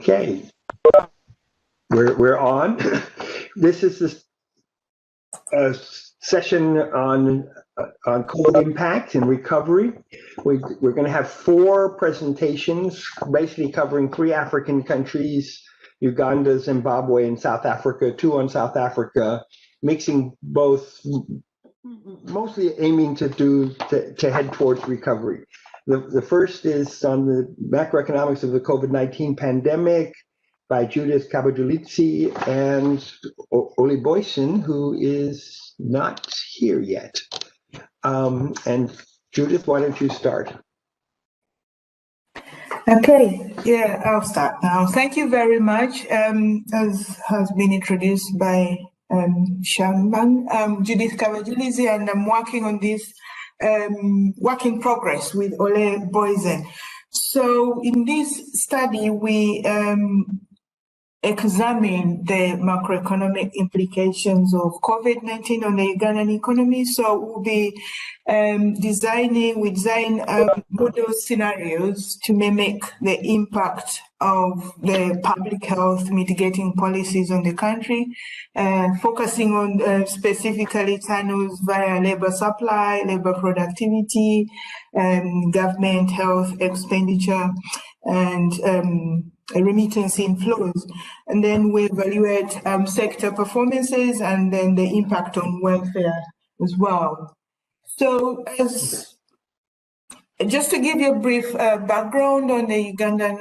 Okay, we're on. This is a session on COVID impact and recovery. We're going to have 4 presentations, basically covering 3 African countries: Uganda, Zimbabwe, and South Africa. 2 on South Africa, mixing both, mostly aiming to head towards recovery. The first is on the macroeconomics of the COVID-19 pandemic by Judith Kabajulidze and Oli Boyson, who is not here yet. And Judith, why don't you start? Okay, yeah, I'll start now. Thank you very much. As has been introduced by Sherwin, Judith Kabajulidze, and I'm working on this work in progress with Ole Boysen. So in this study, we examine the macroeconomic implications of COVID-19 on the Ugandan economy. So we'll be design model scenarios to mimic the impact of the public health mitigating policies on the country, focusing on specifically channels via labor supply, labor productivity, government health expenditure, and remittance inflows. And then we evaluate sector performances and then the impact on welfare as well. So just to give you a brief background on the Ugandan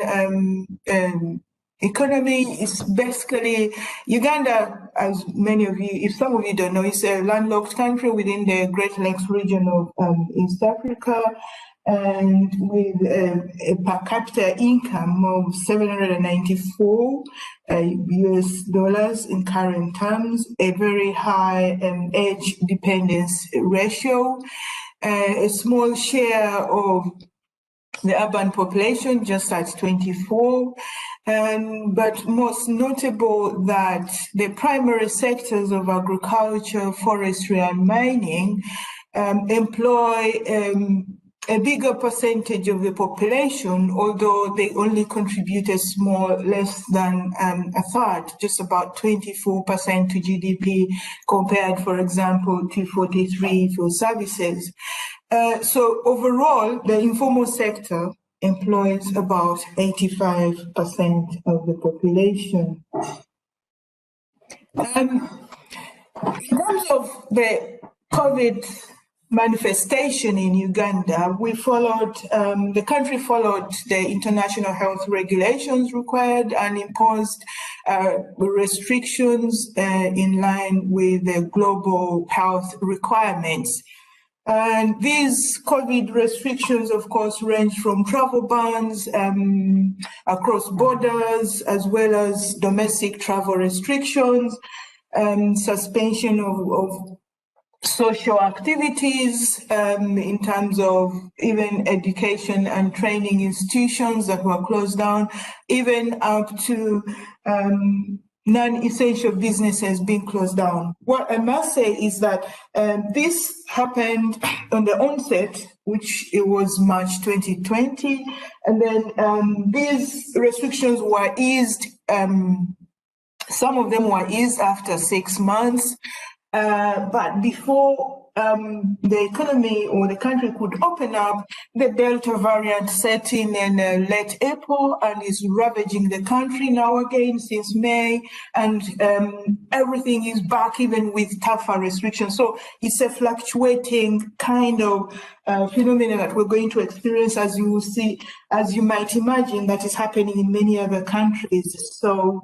economy, is basically Uganda, as many of you, if some of you don't know, is a landlocked country within the Great Lakes region of East Africa, and with a per capita income of $794 US in current terms, a very high age dependence ratio, a small share of the urban population, just at 24, but most notable that the primary sectors of agriculture, forestry, and mining employ a bigger percentage of the population, although they only contribute a small, less than a third, just about 24% to GDP, compared, for example, to 43% for services. So overall, the informal sector employs about 85% of the population. In terms of the COVID manifestation in Uganda, we followed, the country followed the international health regulations required and imposed restrictions in line with the global health requirements. And these COVID restrictions, of course, range from travel bans across borders, as well as domestic travel restrictions, suspension of social activities in terms of even education and training institutions that were closed down, even up to non-essential businesses being closed down. What I must say is that this happened on the onset, which it was March 2020, and then these restrictions were eased. Some of them were eased after 6 months. But before the economy or the country could open up, the Delta variant set in late April and is ravaging the country now again since May, and everything is back even with tougher restrictions. So it's a fluctuating kind of phenomenon that we're going to experience, as you will see, as you might imagine, that is happening in many other countries. So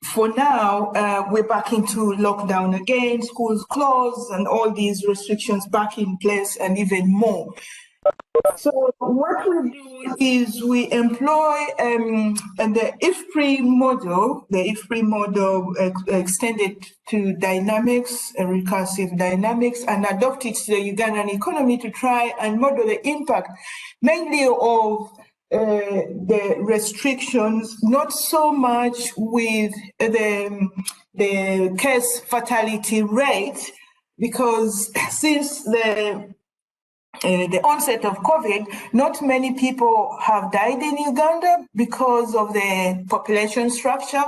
for now, we're back into lockdown again, schools closed, and all these restrictions back in place, and even more. So what we do is we employ the IFPRI model, extended to dynamics, recursive dynamics, and adopt it to the Ugandan economy to try and model the impact, mainly of the restrictions, not so much with the case fatality rate, because since the the onset of COVID, not many people have died in Uganda because of the population structure,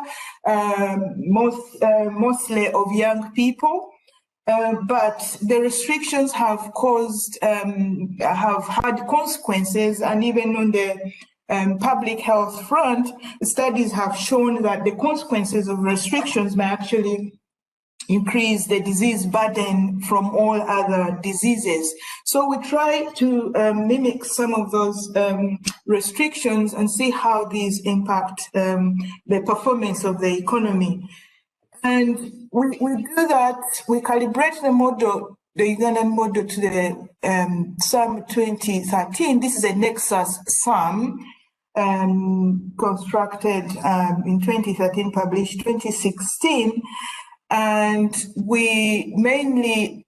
mostly of young people. But the restrictions have had consequences, and even on the public health front, studies have shown that the consequences of restrictions may actually increase the disease burden from all other diseases. So we try to mimic some of those restrictions and see how these impact the performance of the economy. And we do that, we calibrate the model, the Ugandan model, to the SUM 2013. This is a Nexus SUM constructed in 2013, published 2016. And we mainly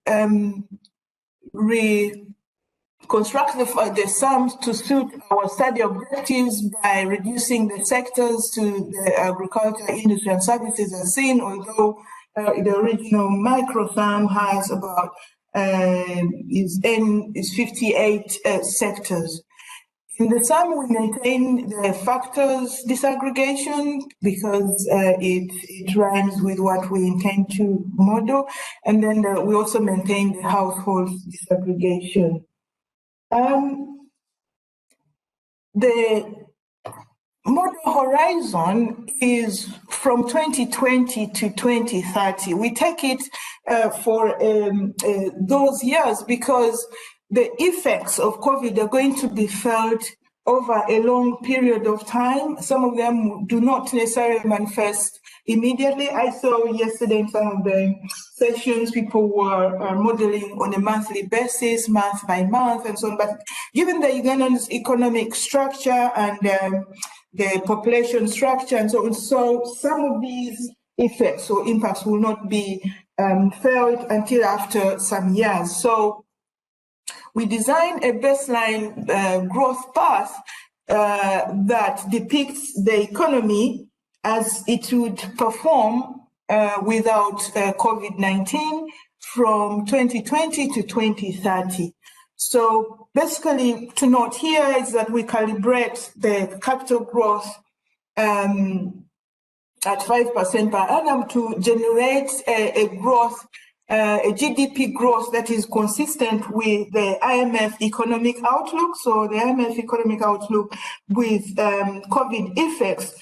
reconstruct the sums to suit our study objectives by reducing the sectors to the agriculture, industry, and services as seen, although the original micro sum has about is 58 sectors. In the sum, we maintain the factors disaggregation because it rhymes with what we intend to model. And then we also maintain the household disaggregation. The model horizon is from 2020 to 2030. We take it for those years because the effects of COVID are going to be felt over a long period of time. Some of them do not necessarily manifest immediately. I saw yesterday in some of the sessions, people were modeling on a monthly basis, month by month, and so on. But given the Ugandan's economic structure and the population structure and so on, so some of these effects or impacts will not be felt until after some years. So we designed a baseline growth path that depicts the economy as it would perform without COVID-19 from 2020 to 2030. So basically, to note here is that we calibrate the capital growth at 5% per annum to generate a growth, a GDP growth that is consistent with the IMF economic outlook. So the IMF economic outlook with COVID effects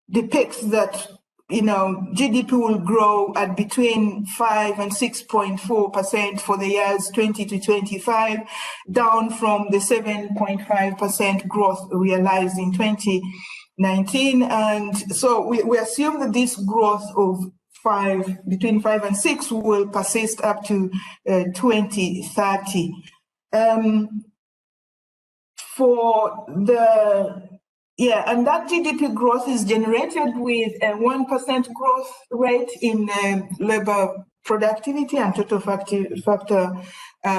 depicts that GDP will grow at between 5 and 6.4% for the years 20 to 25, down from the 7.5% growth realized in 2019. And so we assume that this growth of between 5 and 6 will persist up to 2030. And that GDP growth is generated with a 1% growth rate in labor productivity and total factor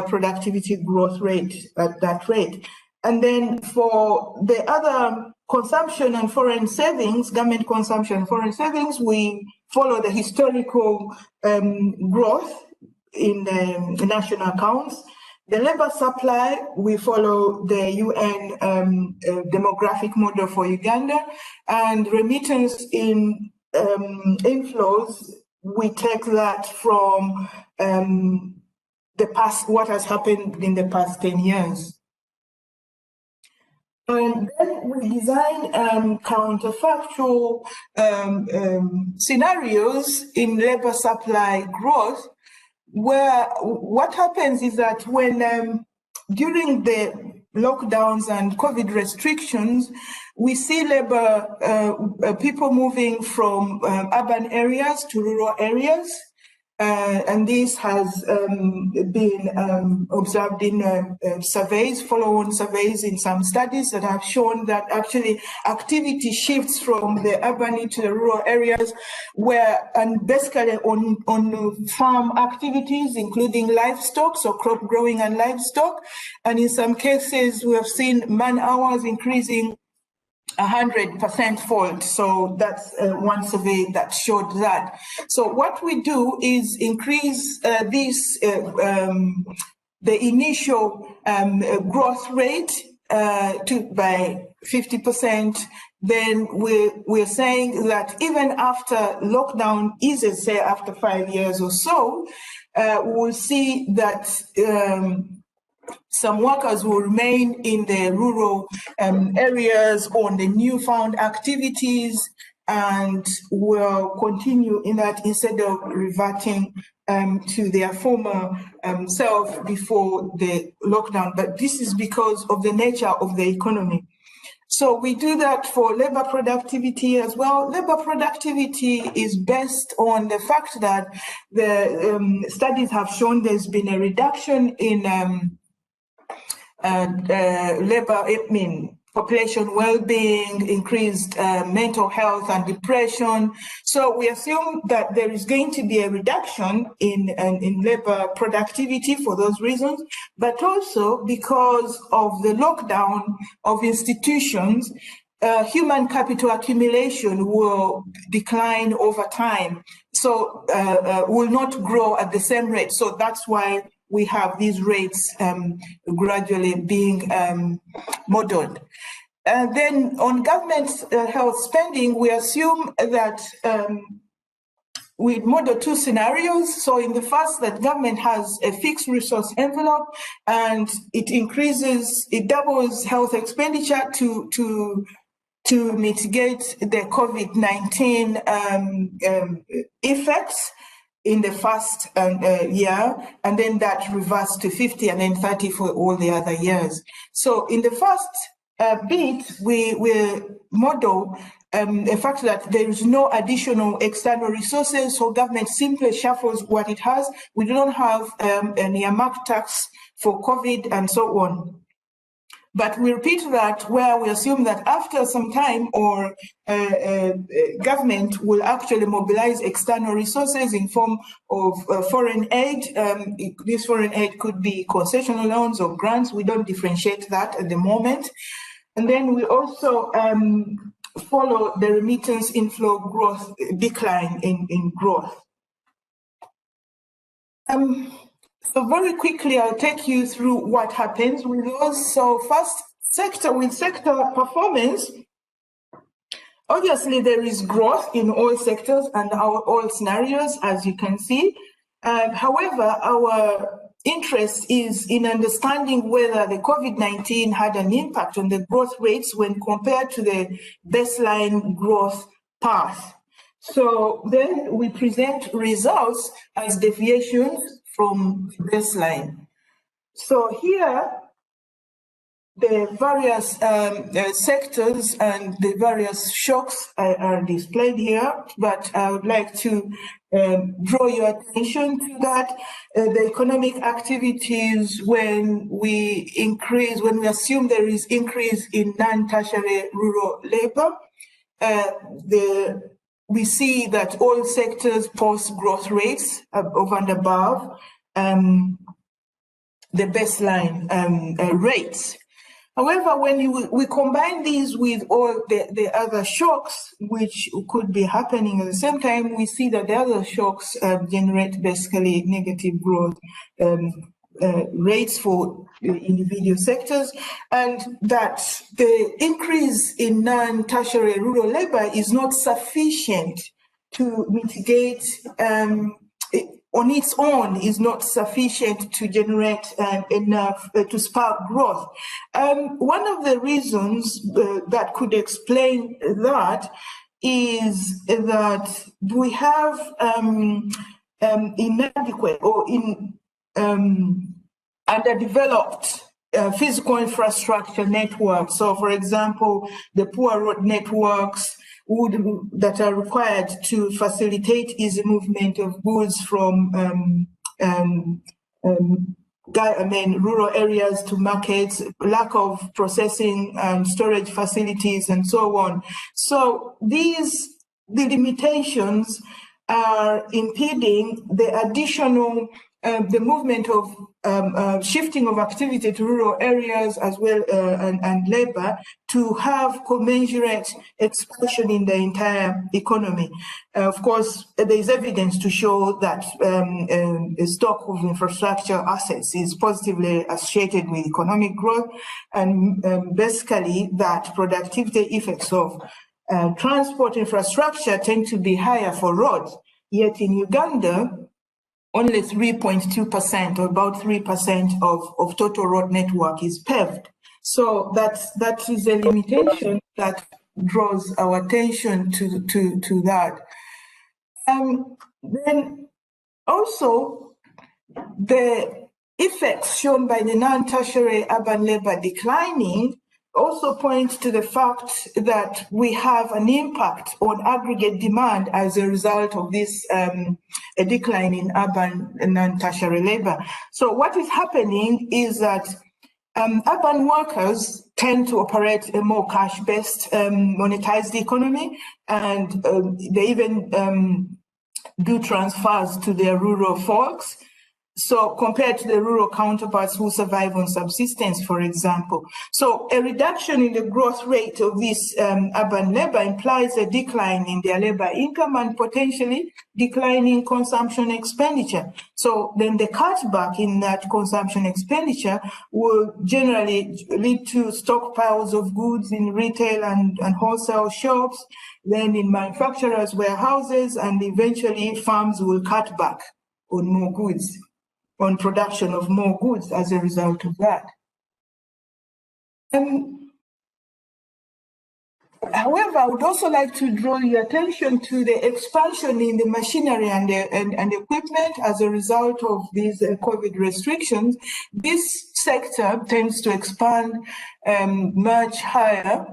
productivity growth rate at that rate. And then for the other consumption and foreign savings, government consumption and foreign savings, we follow the historical growth in the national accounts. The labor supply, we follow the UN demographic model for Uganda, and remittance in inflows, we take that from the past, what has happened in the past 10 years. And then we design counterfactual scenarios in labor supply growth, where what happens is that when during the lockdowns and COVID restrictions, we see labor people moving from urban areas to rural areas. And this has been observed in surveys, follow-on surveys in some studies that have shown that actually activity shifts from the urban to the rural areas, and basically on farm activities, including livestock, so crop growing and livestock. And in some cases, we have seen man hours increasing 100% fold. So that's one survey that showed that. So what we do is increase these the initial growth rate by 50%, then we're saying that even after lockdown eases, say after 5 years or so, we'll see that some workers will remain in the rural areas on the newfound activities and will continue in that instead of reverting to their former self before the lockdown. But this is because of the nature of the economy. So we do that for labor productivity as well. Labor productivity is based on the fact that the studies have shown there's been a reduction in population well-being, increased mental health and depression. So we assume that there is going to be a reduction in labor productivity for those reasons, but also because of the lockdown of institutions, human capital accumulation will decline over time. So will not grow at the same rate. So that's why we have these rates gradually being modeled. And then on government health spending, we assume that we model two scenarios. So in the first, that government has a fixed resource envelope and it doubles health expenditure to mitigate the COVID-19 effects in the first year, and then that reversed to 50 and then 30 for all the other years. So in the first bit, we model the fact that there is no additional external resources, so government simply shuffles what it has. We do not have an earmarked tax for COVID and so on. But we repeat that where we assume that after some time or government will actually mobilize external resources in form of foreign aid. This foreign aid could be concessional loans or grants. We don't differentiate that at the moment. And then we also follow the remittance inflow growth decline in growth. So very quickly, I'll take you through what happens with those. So first, sector performance, obviously there is growth in all sectors and all scenarios, as you can see. However, our interest is in understanding whether the COVID-19 had an impact on the growth rates when compared to the baseline growth path. So then we present results as deviations from baseline. So here, the various sectors and the various shocks are displayed here, but I would like to draw your attention to that. The economic activities, when we assume there is increase in non-tertiary rural labor, we see that all sectors post growth rates over and above the baseline rates. However, when we combine these with all the other shocks, which could be happening at the same time, we see that the other shocks generate basically negative growth rates for individual sectors, and that the increase in non-tertiary rural labor is not sufficient to mitigate on its own is not sufficient to generate enough to spark growth. One of the reasons that could explain that is that we have inadequate or underdeveloped physical infrastructure networks. So, for example, the poor road networks that are required to facilitate easy movement of goods from rural areas to markets, lack of processing and storage facilities, and so on. So the limitations are impeding the additional the movement of shifting of activity to rural areas as well and labor to have commensurate expansion in the entire economy. Of course, there is evidence to show that a stock of infrastructure assets is positively associated with economic growth, and basically that productivity effects of transport infrastructure tend to be higher for roads. Yet in Uganda, only 3.2% or about 3% of total road network is paved. So that is a limitation that draws our attention to that. Then also the effects shown by the non-tertiary urban labor declining also points to the fact that we have an impact on aggregate demand as a result of this a decline in urban non-tertiary labor. So what is happening is that urban workers tend to operate a more cash-based monetized economy, and they even do transfers to their rural folks. So compared to the rural counterparts who survive on subsistence, for example. So a reduction in the growth rate of this urban labor implies a decline in their labor income and potentially declining consumption expenditure. So then the cutback in that consumption expenditure will generally lead to stockpiles of goods in retail and wholesale shops, then in manufacturers' warehouses, and eventually farms will cut back on more goods, on production of more goods as a result of that. However, I would also like to draw your attention to the expansion in the machinery and equipment as a result of these COVID restrictions. This sector tends to expand much higher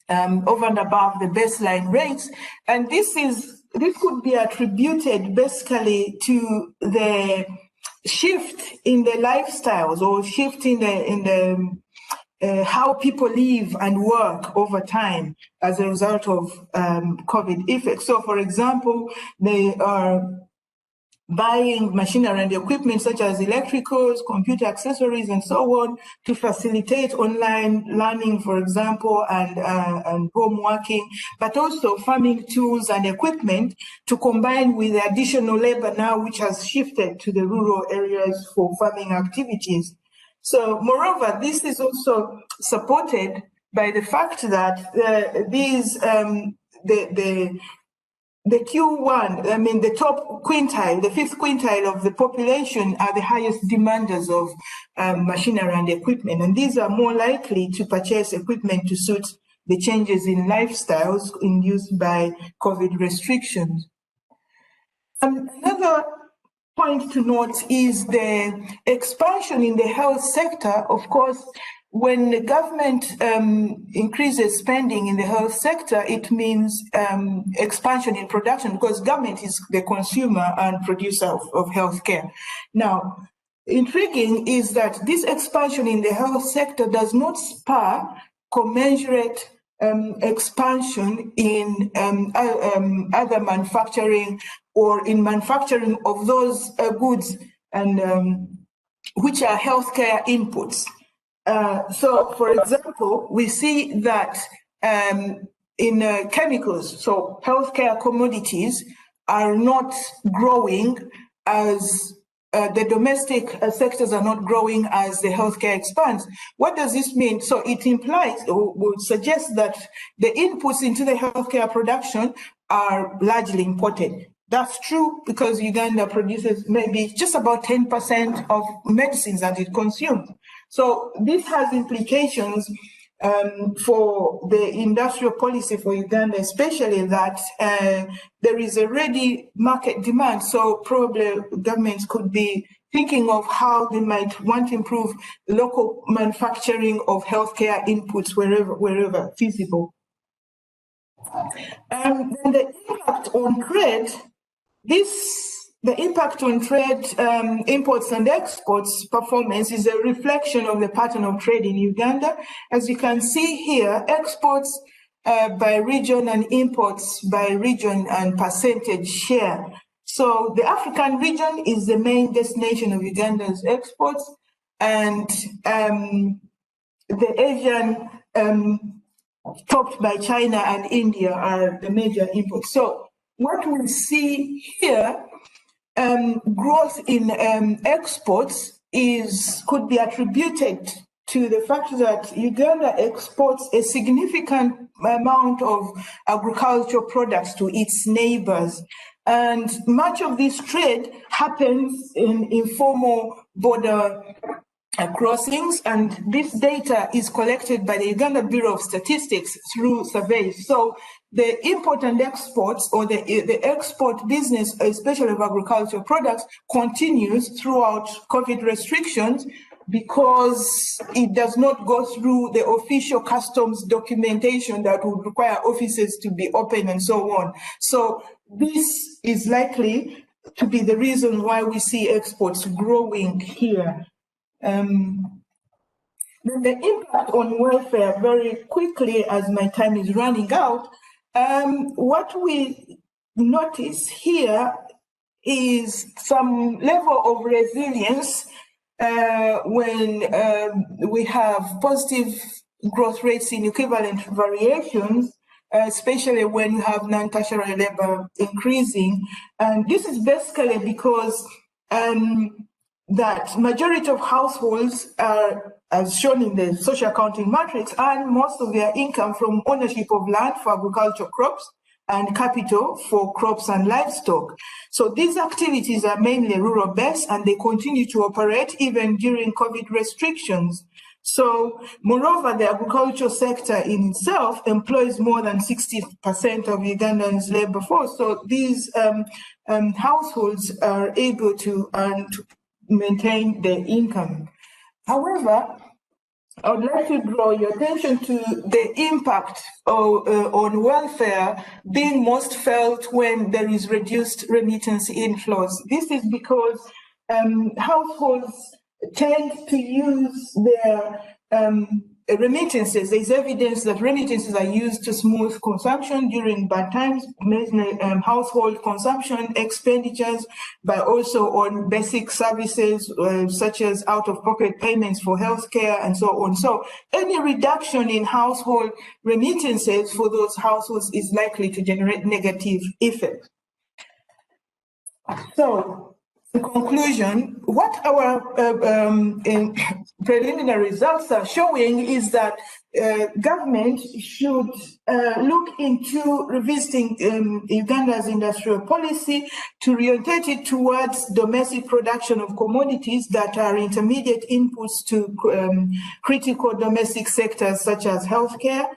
over and above the baseline rates, and this could be attributed basically to the shift in the lifestyles or shift in the how people live and work over time as a result of COVID effects. So, for example, they are buying machinery and equipment such as electricals, computer accessories, and so on to facilitate online learning, for example, and home working, but also farming tools and equipment to combine with the additional labor now, which has shifted to the rural areas for farming activities. So, moreover, this is also supported by the fact that the Q1, I mean, the top quintile, the fifth quintile of the population are the highest demanders of machinery and equipment. And these are more likely to purchase equipment to suit the changes in lifestyles induced by COVID restrictions. Another point to note is the expansion in the health sector. Of course, when the government increases spending in the health sector, it means expansion in production, because government is the consumer and producer of healthcare. Now, intriguing is that this expansion in the health sector does not spur commensurate expansion in other manufacturing or in manufacturing of those goods and which are healthcare inputs. So, for example, we see that in chemicals, so healthcare commodities are not growing as the domestic sectors are not growing as the healthcare expands. What does this mean? So it implies or would suggest that the inputs into the healthcare production are largely imported. That's true because Uganda produces maybe just about 10% of medicines that it consumes. So this has implications for the industrial policy for Uganda, especially that there is a ready market demand. So probably governments could be thinking of how they might want to improve local manufacturing of healthcare inputs wherever feasible. And the impact on trade, the impact on trade, imports and exports performance is a reflection of the pattern of trade in Uganda. As you can see here, exports by region and imports by region and percentage share. So the African region is the main destination of Uganda's exports, and the Asian, topped by China and India, are the major imports. So what we see here, growth in exports could be attributed to the fact that Uganda exports a significant amount of agricultural products to its neighbors. And much of this trade happens in informal border crossings, and this data is collected by the Uganda Bureau of Statistics through surveys. So the import and exports, or the export business, especially of agricultural products, continues throughout COVID restrictions because it does not go through the official customs documentation that would require offices to be open and so on. So this is likely to be the reason why we see exports growing here. Then the impact on welfare, very quickly as my time is running out, what we notice here is some level of resilience when we have positive growth rates in equivalent variations, especially when you have non-tertiary labor increasing. And this is basically because that majority of households are, as shown in the social accounting matrix, earn most of their income from ownership of land for agricultural crops and capital for crops and livestock. So these activities are mainly rural-based, and they continue to operate even during COVID restrictions. So, moreover, the agricultural sector in itself employs more than 60% of Ugandan's labor force. So these households are able to earn, to maintain their income. However, I would like to draw your attention to the impact on welfare being most felt when there is reduced remittance inflows. This is because households tend to use their remittances. There's evidence that remittances are used to smooth consumption during bad times, mainly household consumption expenditures, but also on basic services such as out-of-pocket payments for healthcare and so on. So any reduction in household remittances for those households is likely to generate negative effects. So, in conclusion, what our preliminary results are showing is that government should look into revisiting Uganda's industrial policy to orientate it towards domestic production of commodities that are intermediate inputs to critical domestic sectors such as healthcare.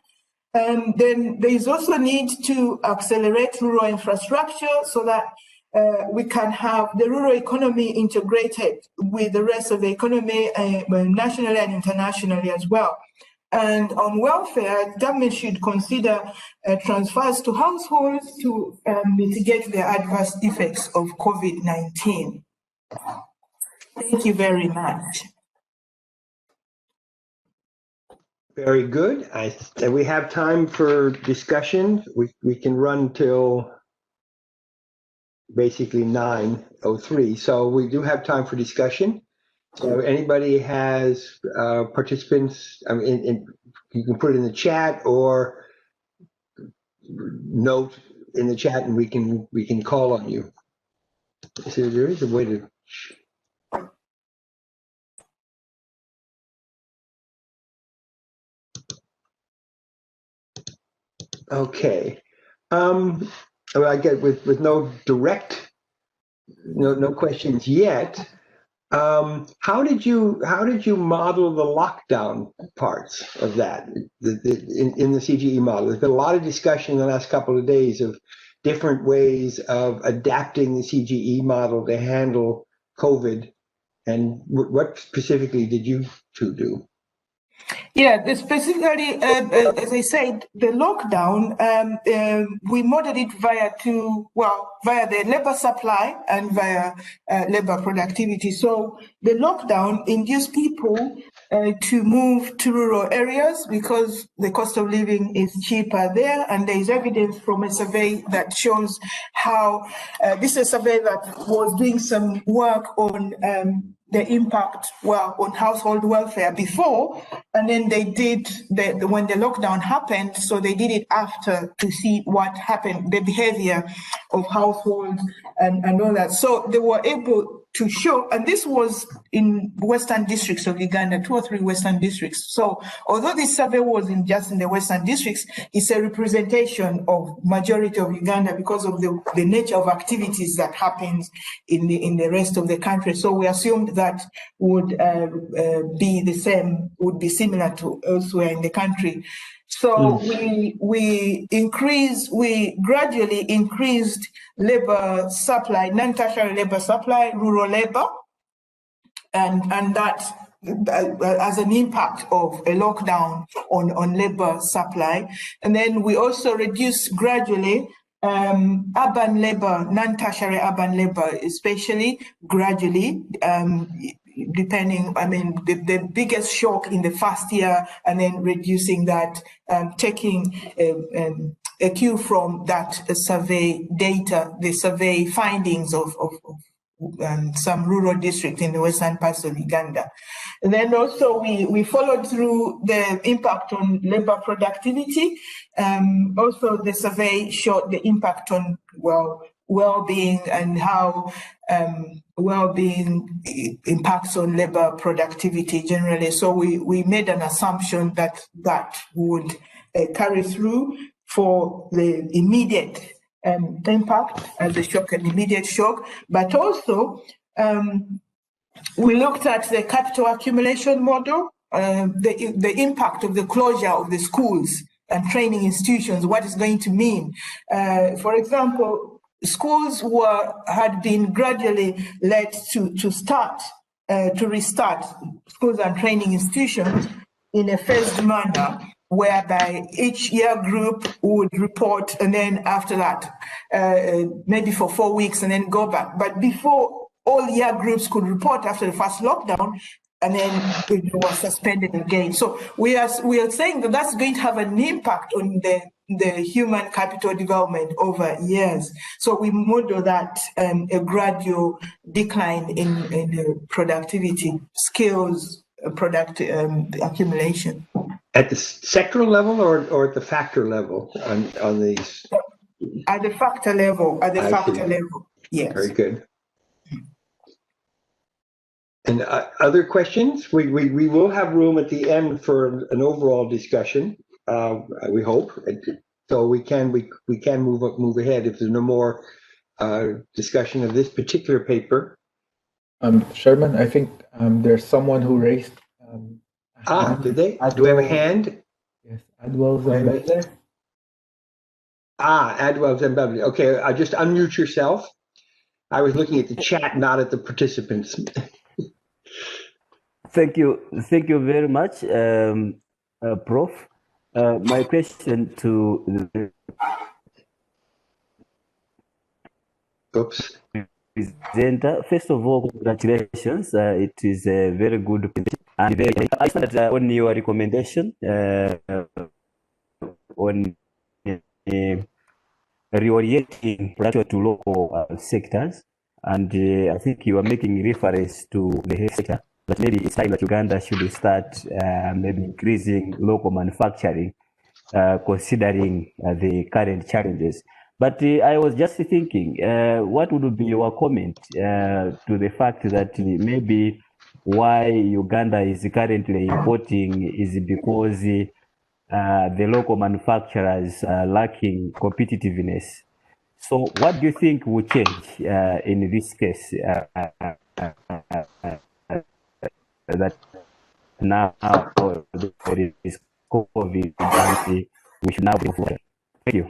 Then there is also a need to accelerate rural infrastructure so that we can have the rural economy integrated with the rest of the economy, nationally and internationally as well. And on welfare, government should consider transfers to households to mitigate the adverse effects of COVID-19. Thank you very much. Very good. We have time for discussion. We can run till basically 9:03. So we do have time for discussion. So anybody has participants, I mean, you can put it in the chat or note in the chat, and we can call on you. So there is a way to. Okay. Well, I get with no direct, no questions yet. How did you model the lockdown parts of that in the CGE model? There's been a lot of discussion in the last couple of days of different ways of adapting the CGE model to handle COVID, and what specifically did you two do? Yeah, specifically, as I said, the lockdown, we modeled it via the labor supply and via labor productivity. So the lockdown induced people to move to rural areas because the cost of living is cheaper there. And there is evidence from a survey that shows how this is a survey that was doing some work on the impact, on household welfare before, and then they did when the lockdown happened, so they did it after to see what happened, the behavior of households and all that. So they were able to show, and this was in western districts of Uganda, 2 or 3 western districts. So although this survey was just in the western districts, it's a representation of majority of Uganda because of the nature of activities that happens in the rest of the country. So we assumed that would be the same, would be similar to elsewhere in the country. So we gradually increased labor supply, non-tertiary labor supply, rural labor, and that as an impact of a lockdown on labor supply. And then we also reduced gradually urban labor, non-tertiary urban labor, especially gradually, depending, the biggest shock in the first year, and then reducing that, taking a cue from that survey data, the survey findings of some rural districts in the western parts of Uganda. And then also we followed through the impact on labor productivity. Also the survey showed the impact on well-being and how well-being impacts on labor productivity generally. So we made an assumption that would carry through for the immediate impact as a shock, an immediate shock, but also we looked at the capital accumulation model, the impact of the closure of the schools and training institutions, what it's going to mean. For example, schools had been gradually led to restart schools and training institutions in a phased manner, whereby each year group would report, and then after that, maybe for 4 weeks and then go back. But before, all year groups could report after the first lockdown, and then it was suspended again. So we are saying that that's going to have an impact on the human capital development over years. So we model that a gradual decline in productivity, skills, product accumulation. At the sectoral level or at the factor level on these? At the factor level, yes. Very good. And other questions? We will have room at the end for an overall discussion, we hope. So we can move ahead if there's no more discussion of this particular paper. Sherman, I think there's someone who raised did they? Do we have a hand? Yes, Adwell Zambele. Adwell Zambele. Okay, just unmute yourself. I was looking at the chat, not at the participants. Thank you very much, Prof. My question to the presenter. First of all, congratulations. It is a very good presentation. And I started on your recommendation on reorienting production to local sectors, and I think you are making reference to the health sector, but maybe it's time that Uganda should start maybe increasing local manufacturing, considering the current challenges. But I was just thinking, what would be your comment to the fact that maybe why Uganda is currently importing is because the local manufacturers are lacking competitiveness. So what do you think will change in this case that now there is COVID-19, we should now be forward? Thank you.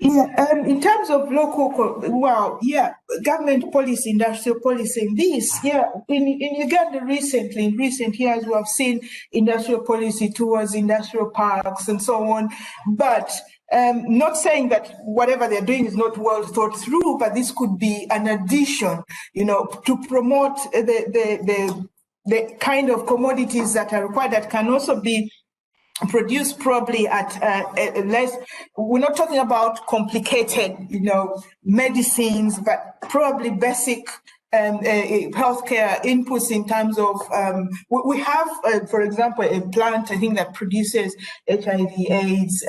Yeah, in terms of local, government policy, industrial policy, in Uganda in recent years, we have seen industrial policy towards industrial parks and so on. But Not saying that whatever they're doing is not well thought through, but this could be an addition, to promote the kind of commodities that are required that can also be produced probably at less. We're not talking about complicated, medicines, but probably basic healthcare inputs in terms of we have, for example, a plant I think that produces HIV/AIDS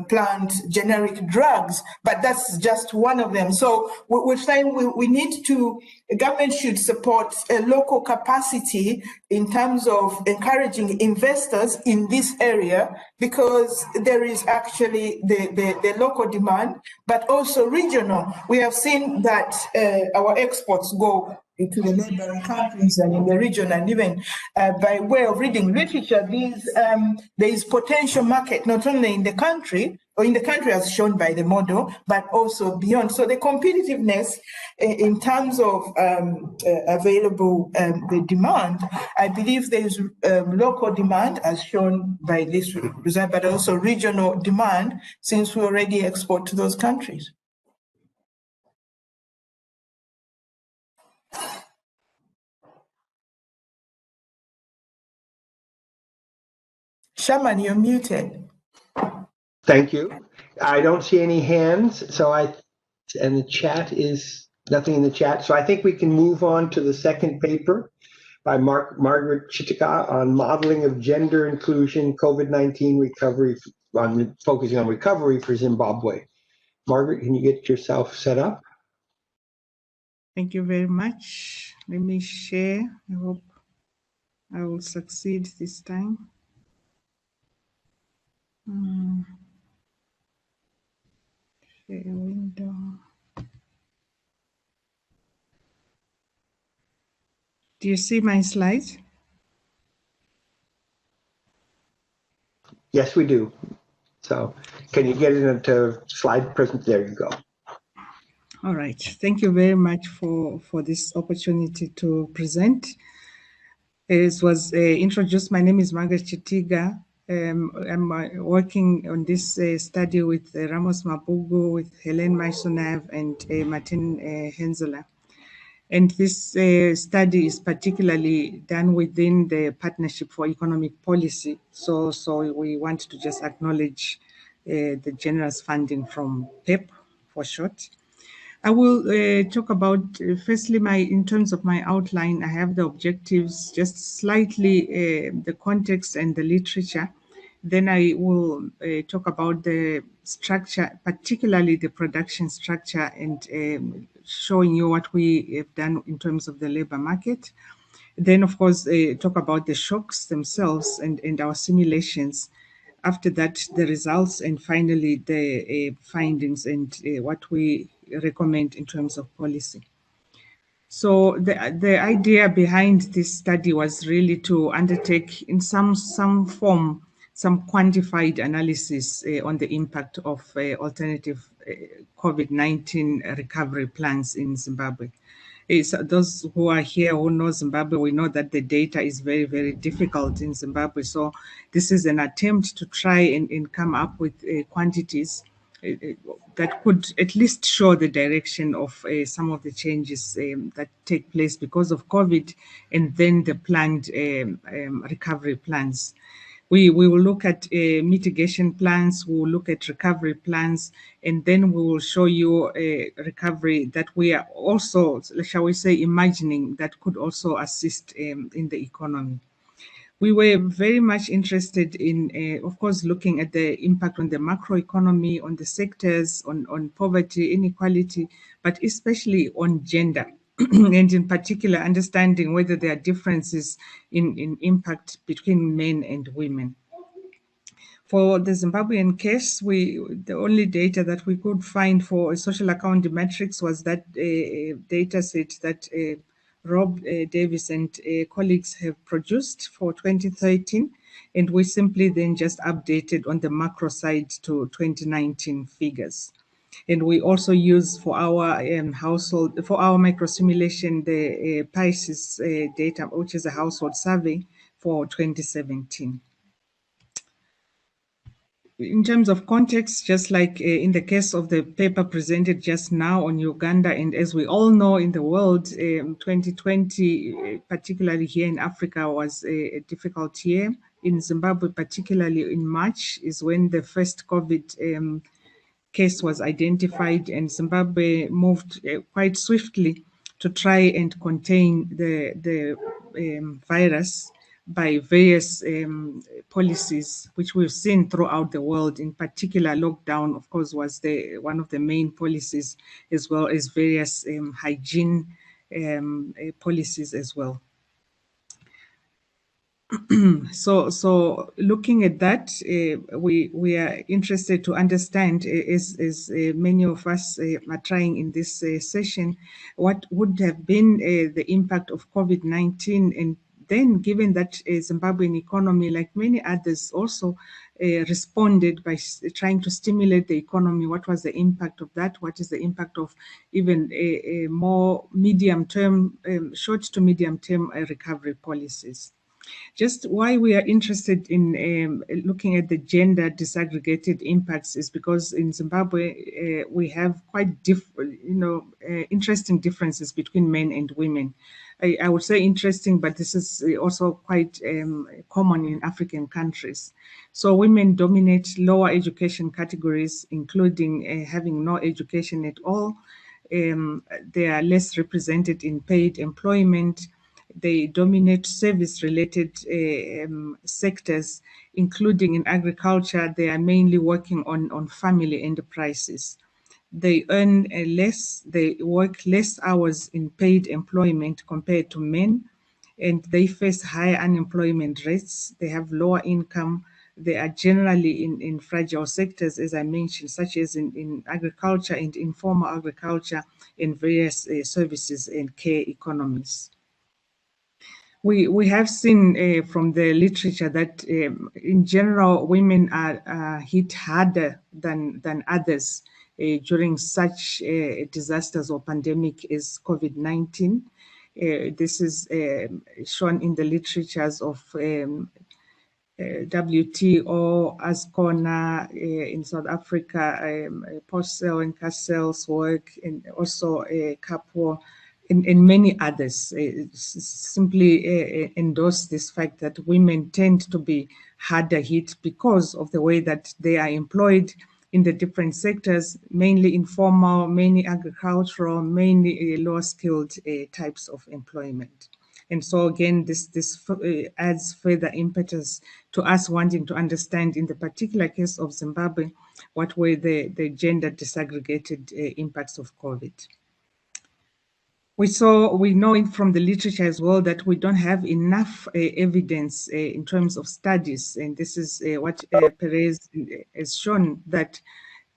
plant generic drugs, but that's just one of them. So we're saying we need to. The government should support a local capacity in terms of encouraging investors in this area, because there is actually the local demand, but also regional. We have seen that our exports go into the neighboring countries and in the region, and even by way of reading literature, there is potential market not only in the country, or in the country as shown by the model, but also beyond. So the competitiveness in terms of available the demand, I believe there is local demand as shown by this result, but also regional demand, since we already export to those countries. Shaman, you're muted. Thank you. I don't see any hands, and the chat is nothing in the chat. So I think we can move on to the second paper by Margaret Chittika on modeling of gender inclusion, COVID-19 recovery, focusing on recovery for Zimbabwe. Margaret, can you get yourself set up? Thank you very much. Let me share. I hope I will succeed this time. Share window. Do you see my slides? Yes, we do. So can you get it into slide present? There you go. All right. Thank you very much for this opportunity to present. As was introduced, my name is Margaret Chittika. I'm working on this study with Ramos Mabugu, with Helen Maisonave, and Martin Henzeler. And this study is particularly done within the Partnership for Economic Policy. So we want to just acknowledge the generous funding from PEP for short. I will talk about, firstly, in terms of my outline, I have the objectives, just slightly the context and the literature. Then I will talk about the structure, particularly the production structure, and showing you what we have done in terms of the labor market. Then, of course, talk about the shocks themselves and our simulations. After that, the results, and finally, the findings and what we recommend in terms of policy. So the idea behind this study was really to undertake in some form some quantified analysis on the impact of alternative COVID-19 recovery plans in Zimbabwe. Those who are here who know Zimbabwe, we know that the data is very, very difficult in Zimbabwe. So this is an attempt to try and come up with quantities that could at least show the direction of some of the changes that take place because of COVID, and then the planned recovery plans. We will look at mitigation plans, we will look at recovery plans, and then we will show you a recovery that we are also, shall we say, imagining that could also assist in the economy. We were very much interested in, of course, looking at the impact on the macroeconomy, on the sectors, on poverty, inequality, but especially on gender. And in particular, understanding whether there are differences in impact between men and women. For the Zimbabwean case, the only data that we could find for social account metrics was that data set that Rob Davis and colleagues have produced for 2013, and we simply then just updated on the macro side to 2019 figures. And we also use for our household, for our micro simulation, the PISIS data, which is a household survey for 2017. in terms of context, just like in the case of the paper presented just now on Uganda, and as we all know in the world, 2020, particularly here in Africa, was a difficult year. In Zimbabwe, particularly in March, is when the first COVID case was identified, and Zimbabwe moved quite swiftly to try and contain the virus by various policies, which we've seen throughout the world. In particular, lockdown, of course, was one of the main policies, as well as various hygiene policies as well. So looking at that, we are interested to understand, as many of us are trying in this session, what would have been the impact of COVID-19, and then given that Zimbabwean economy, like many others, also responded by trying to stimulate the economy. What was the impact of that? What is the impact of even a more medium-term, short to medium-term recovery policies? Just why we are interested in looking at the gender disaggregated impacts is because in Zimbabwe we have quite different, interesting differences between men and women. I would say interesting, but this is also quite common in African countries. So women dominate lower education categories, including having no education at all. They are less represented in paid employment. They dominate service-related sectors, including in agriculture. They are mainly working on family enterprises. They earn less, they work less hours in paid employment compared to men, and they face higher unemployment rates. They have lower income. They are generally in fragile sectors, as I mentioned, such as in agriculture and informal agriculture, in various services and care economies. We have seen from the literature that in general women are hit harder than others during such disasters or pandemic as COVID-19. This is shown in the literatures of WTO, ASCONA in South Africa, Postel and Cassell's work, and also CAPO, and many others simply endorse this fact that women tend to be harder hit because of the way that they are employed in the different sectors, mainly informal, mainly agricultural, mainly lower skilled types of employment. And so again, this adds further impetus to us wanting to understand, in the particular case of Zimbabwe, what were the gender disaggregated impacts of COVID. We know it from the literature as well that we don't have enough evidence in terms of studies, and this is what Perez has shown, that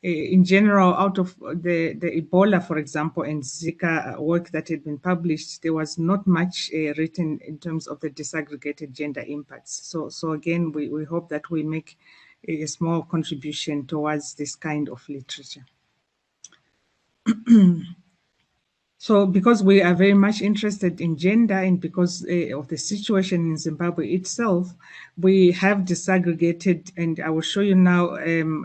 in general, out of the Ebola, for example, and Zika work that had been published, there was not much written in terms of the disaggregated gender impacts. So again, we hope that we make a small contribution towards this kind of literature. So because we are very much interested in gender, and because of the situation in Zimbabwe itself, we have disaggregated, and I will show you now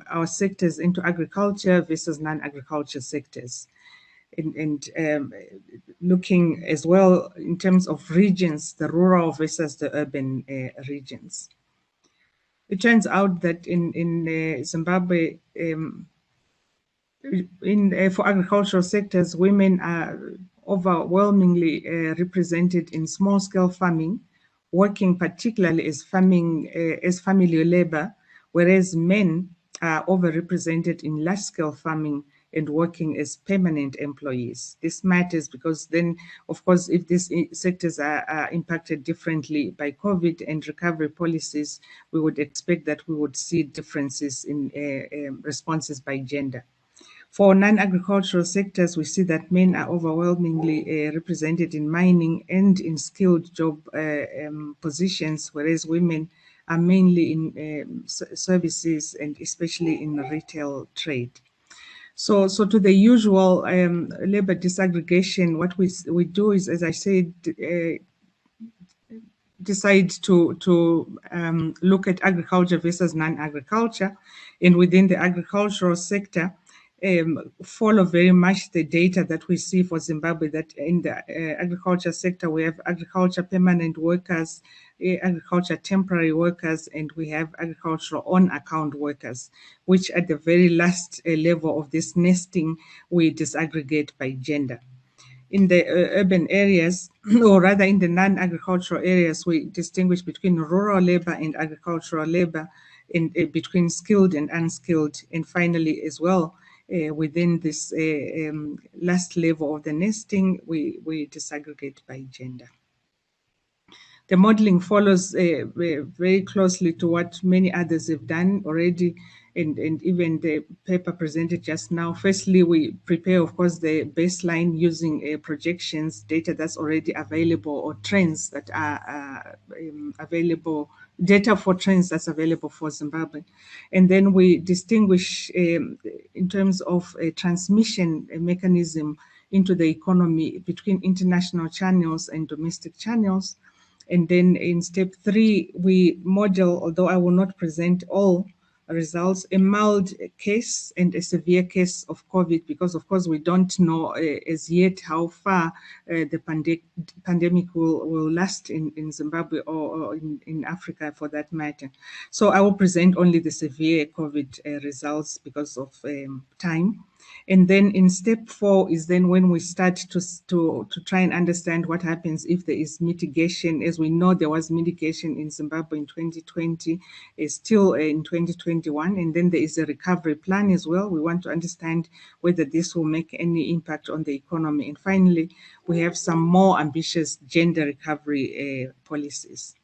our sectors into agriculture versus non-agriculture sectors. And looking as well in terms of regions, the rural versus the urban regions. It turns out that in Zimbabwe, for agricultural sectors, women are overwhelmingly represented in small-scale farming, working particularly as family labor, whereas men are overrepresented in large-scale farming and working as permanent employees. This matters because then, of course, if these sectors are impacted differently by COVID and recovery policies, we would expect that we would see differences in responses by gender. For non-agricultural sectors, we see that men are overwhelmingly represented in mining and in skilled job positions, whereas women are mainly in services and especially in retail trade. So to the usual labor disaggregation, what we do is, as I said, decide to look at agriculture versus non-agriculture, and within the agricultural sector, follow very much the data that we see for Zimbabwe, that in the agriculture sector, we have agriculture permanent workers, agriculture temporary workers, and we have agricultural on-account workers, which at the very last level of this nesting, we disaggregate by gender. In the urban areas, or rather in the non-agricultural areas, we distinguish between rural labor and agricultural labor, and between skilled and unskilled. And finally, as well, within this last level of the nesting, we disaggregate by gender. The modeling follows very closely to what many others have done already, and even the paper presented just now. Firstly, we prepare, of course, the baseline using projections, data that's already available, or trends that are available, data for trends that's available for Zimbabwe. And then we distinguish in terms of a transmission mechanism into the economy between international channels and domestic channels. And then in step 3, we model, although I will not present all results, a mild case and a severe case of COVID, because of course we don't know as yet how far the pandemic will last in Zimbabwe or in Africa for that matter. So I will present only the severe COVID results because of time. And then in step 4 is then when we start to try and understand what happens if there is mitigation. As we know, there was mitigation in Zimbabwe in 2020, still in 2021, and then there is a recovery plan as well. We want to understand whether this will make any impact on the economy. And finally, we have some more ambitious gender recovery policies.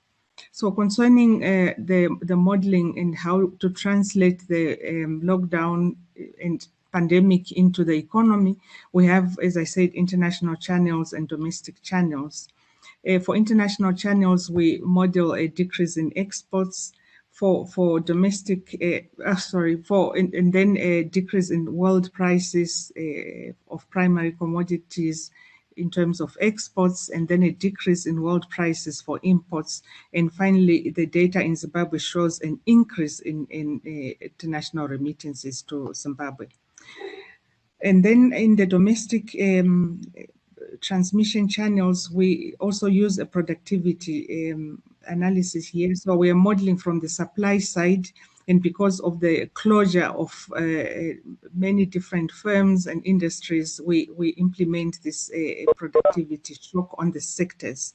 So concerning the modeling and how to translate the lockdown and pandemic into the economy, we have, as I said, international channels and domestic channels. For international channels, we model a decrease in exports. For domestic, and then a decrease in world prices of primary commodities in terms of exports, and then a decrease in world prices for imports. And finally, the data in Zimbabwe shows an increase in international remittances to Zimbabwe. And then in the domestic transmission channels, we also use a productivity analysis here. So we are modeling from the supply side, and because of the closure of many different firms and industries, we implement this productivity shock on the sectors.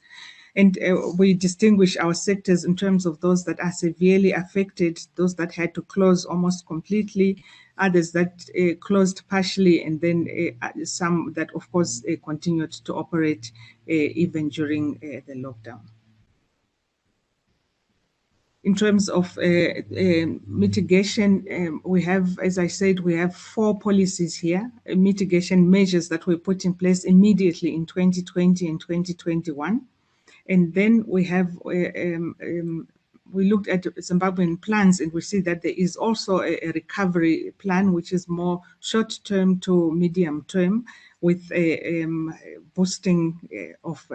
And we distinguish our sectors in terms of those that are severely affected, those that had to close almost completely, others that closed partially, and then some that, of course, continued to operate even during the lockdown. In terms of mitigation, we have, as I said, we have 4 policies here, mitigation measures that were put in place immediately in 2020 and 2021. And then we have, we looked at Zimbabwean plans, and we see that there is also a recovery plan, which is more short-term to medium-term, with a boosting of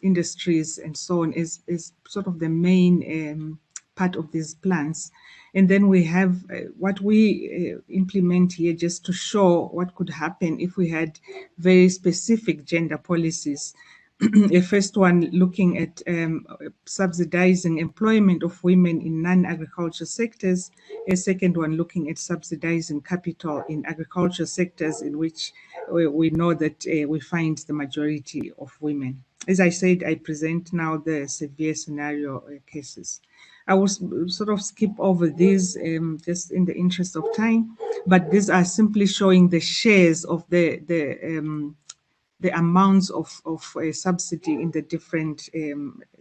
industries and so on is sort of the main part of these plans. And then we have what we implement here just to show what could happen if we had very specific gender policies. A first one looking at subsidizing employment of women in non-agriculture sectors. A second one looking at subsidizing capital in agriculture sectors in which we know that we find the majority of women. As I said, I present now the severe scenario cases. I will sort of skip over these just in the interest of time, but these are simply showing the shares of the amounts of subsidy in the different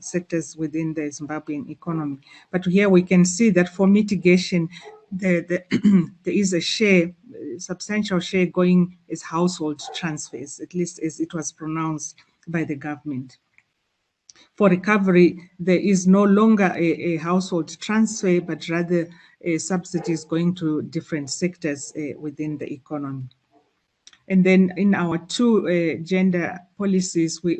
sectors within the Zimbabwean economy. But here we can see that for mitigation, there is a share, substantial share going as household transfers, at least as it was pronounced by the government. For recovery, there is no longer a household transfer, but rather subsidies going to different sectors within the economy. And then in our two gender policies, we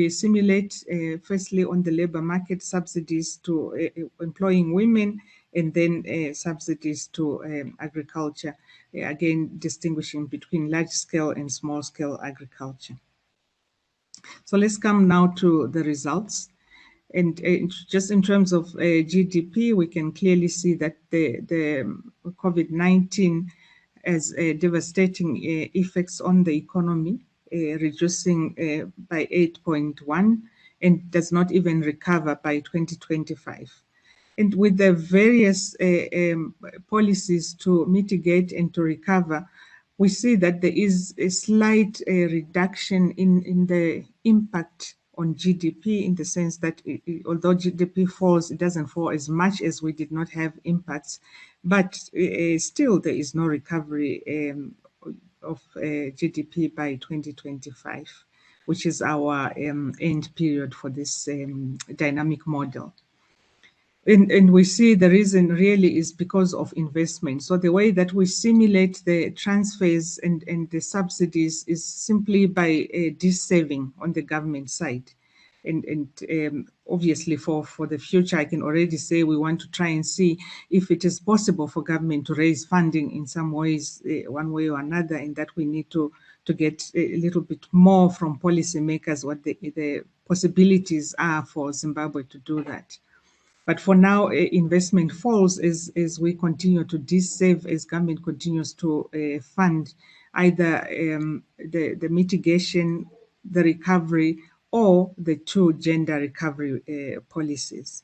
simulate firstly on the labor market subsidies to employing women, and then subsidies to agriculture, again distinguishing between large scale and small scale agriculture. So let's come now to the results. And just in terms of GDP, we can clearly see that the COVID-19 has devastating effects on the economy, reducing by 8.1 and does not even recover by 2025. And with the various policies to mitigate and to recover, we see that there is a slight reduction in the impact on GDP, in the sense that although GDP falls, it doesn't fall as much as we did not have impacts, but still there is no recovery of GDP by 2025, which is our end period for this dynamic model. And we see the reason really is because of investment. So the way that we simulate the transfers and the subsidies is simply by de-saving on the government side. And obviously for the future, I can already say we want to try and see if it is possible for government to raise funding in some ways, one way or another, and that we need to get a little bit more from policymakers what the possibilities are for Zimbabwe to do that. But for now, investment falls as we continue to de-save, as government continues to fund either the mitigation, the recovery, or the two gender recovery policies.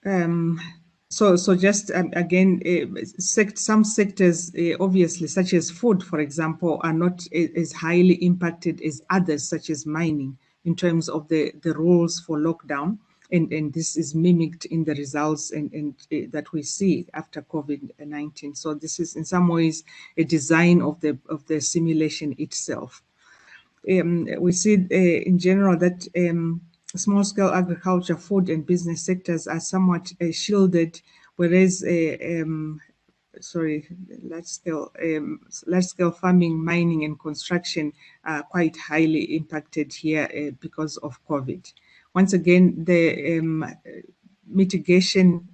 So just again, some sectors, obviously, such as food, for example, are not as highly impacted as others, such as mining, in terms of the rules for lockdown. And this is mimicked in the results and that we see after COVID-19. So this is in some ways a design of the simulation itself. We see in general that small-scale agriculture, food, and business sectors are somewhat shielded, whereas large-scale farming, mining, and construction are quite highly impacted here because of COVID. Once again, the mitigation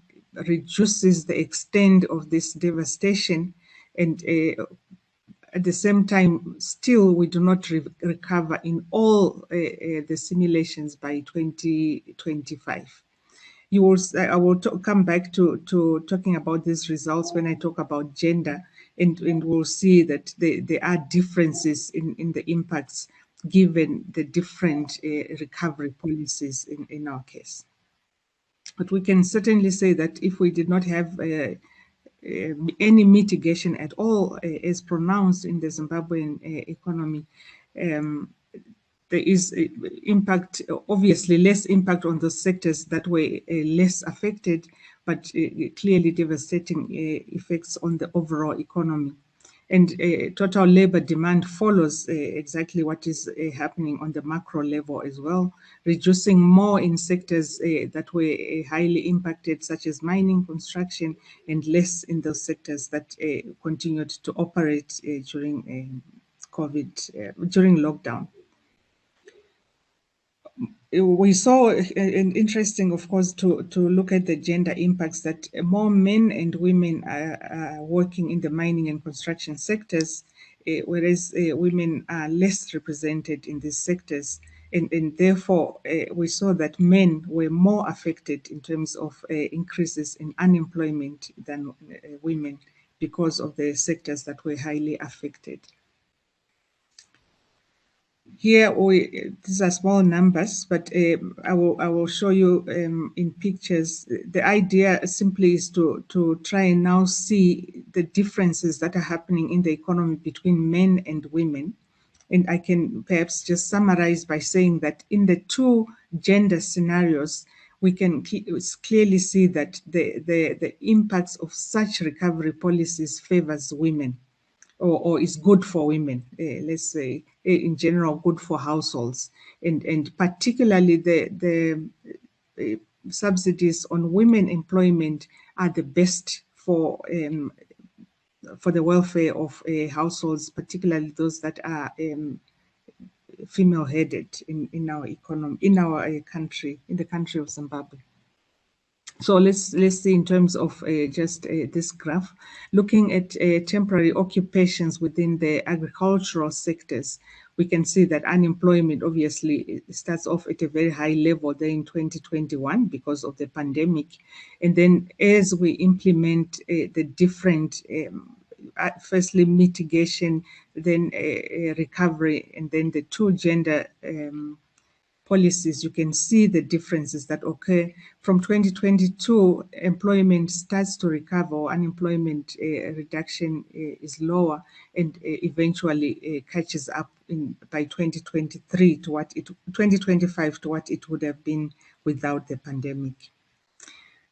reduces the extent of this devastation, and at the same time, still we do not recover in all the simulations by 2025. I will come back to talking about these results when I talk about gender, and we'll see that there are differences in the impacts given the different recovery policies in our case. But we can certainly say that if we did not have any mitigation at all as pronounced in the Zimbabwean economy, there is impact, obviously less impact on those sectors that were less affected, but clearly devastating effects on the overall economy. And total labor demand follows exactly what is happening on the macro level as well, reducing more in sectors that were highly impacted, such as mining, construction, and less in those sectors that continued to operate during COVID, during lockdown. We saw an interesting, of course, to look at the gender impacts, that more men and women are working in the mining and construction sectors, whereas women are less represented in these sectors. And therefore, we saw that men were more affected in terms of increases in unemployment than women because of the sectors that were highly affected. Here, these are small numbers, but I will show you in pictures. The idea simply is to try and now see the differences that are happening in the economy between men and women. And I can perhaps just summarize by saying that in the two gender scenarios, we can clearly see that the impacts of such recovery policies favors women. Or is good for women, let's say, in general, good for households. And particularly the subsidies on women employment are the best for for the welfare of households, particularly those that are female-headed in our economy, in our country, in the country of Zimbabwe. So let's see in terms of just this graph, looking at temporary occupations within the agricultural sectors, we can see that unemployment obviously starts off at a very high level there in 2021 because of the pandemic. And then as we implement the different firstly mitigation, then recovery, and then the two gender policies, you can see the differences that occur. From 2022, employment starts to recover, or unemployment reduction is lower, and eventually catches up by 2023 to what 2025 to what it would have been without the pandemic.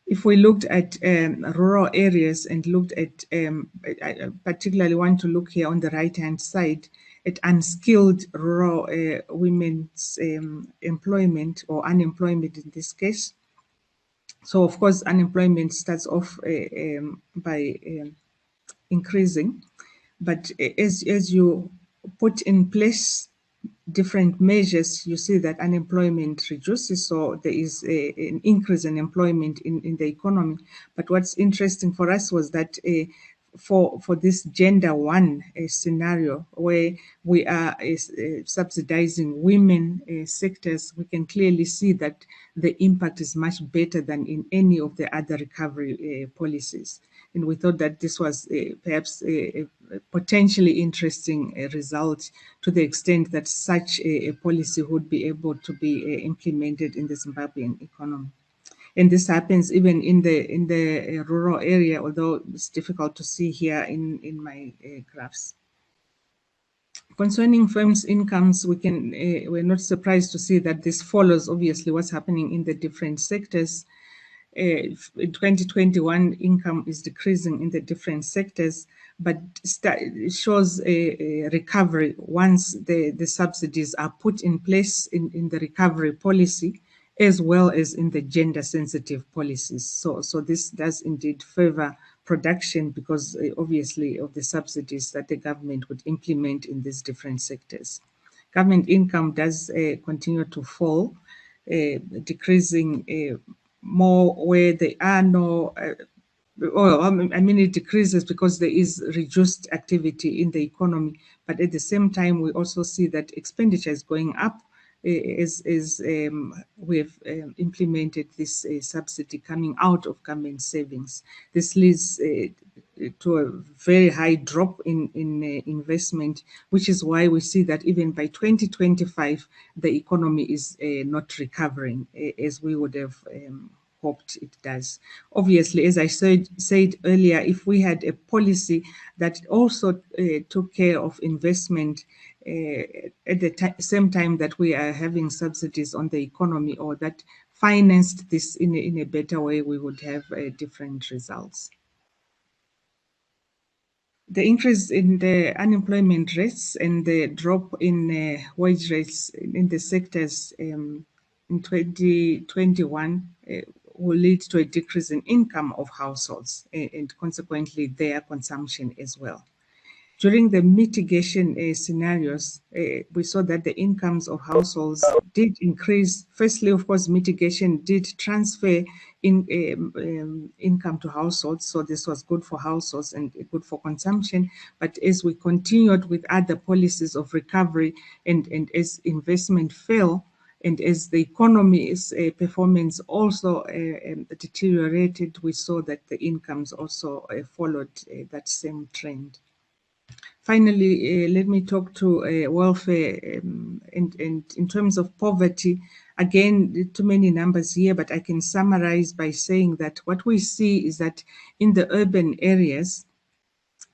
If we looked at rural areas and looked at, I particularly want to look here on the right-hand side at unskilled rural women's employment or unemployment in this case. So of course, unemployment starts off by increasing, but as you put in place different measures, you see that unemployment reduces, so there is an increase in employment in the economy. But what's interesting for us was that for this gender one scenario where we are subsidizing women sectors, we can clearly see that the impact is much better than in any of the other recovery policies. And we thought that this was perhaps a potentially interesting result, to the extent that such a policy would be able to be implemented in the Zimbabwean economy. And this happens even in the rural area, although it's difficult to see here in my graphs. Concerning firms' incomes, we're not surprised to see that this follows obviously what's happening in the different sectors. In 2021, income is decreasing in the different sectors, but it shows a recovery once the subsidies are put in place in the recovery policy, as well as in the gender-sensitive policies. So this does indeed favor production because obviously of the subsidies that the government would implement in these different sectors. Government income does continue to fall, decreasing more where there are no, it decreases because there is reduced activity in the economy. But at the same time, we also see that expenditure is going up as we've implemented this subsidy coming out of government savings. This leads to a very high drop in investment, which is why we see that even by 2025, the economy is not recovering as we would have hoped it does. Obviously, as I said earlier, if we had a policy that also took care of investment at the same time that we are having subsidies on the economy, or that financed this in a better way, we would have different results. The increase in the unemployment rates and the drop in wage rates in the sectors in 2021 will lead to a decrease in income of households and consequently their consumption as well. During the mitigation scenarios, we saw that the incomes of households did increase. Firstly, of course, mitigation did transfer income to households, so this was good for households and good for consumption. But as we continued with other policies of recovery and as investment fell, and as the economy's performance also deteriorated, we saw that the incomes also followed that same trend. Finally, let me talk to welfare and in terms of poverty. Again, too many numbers here, but I can summarize by saying that what we see is that in the urban areas,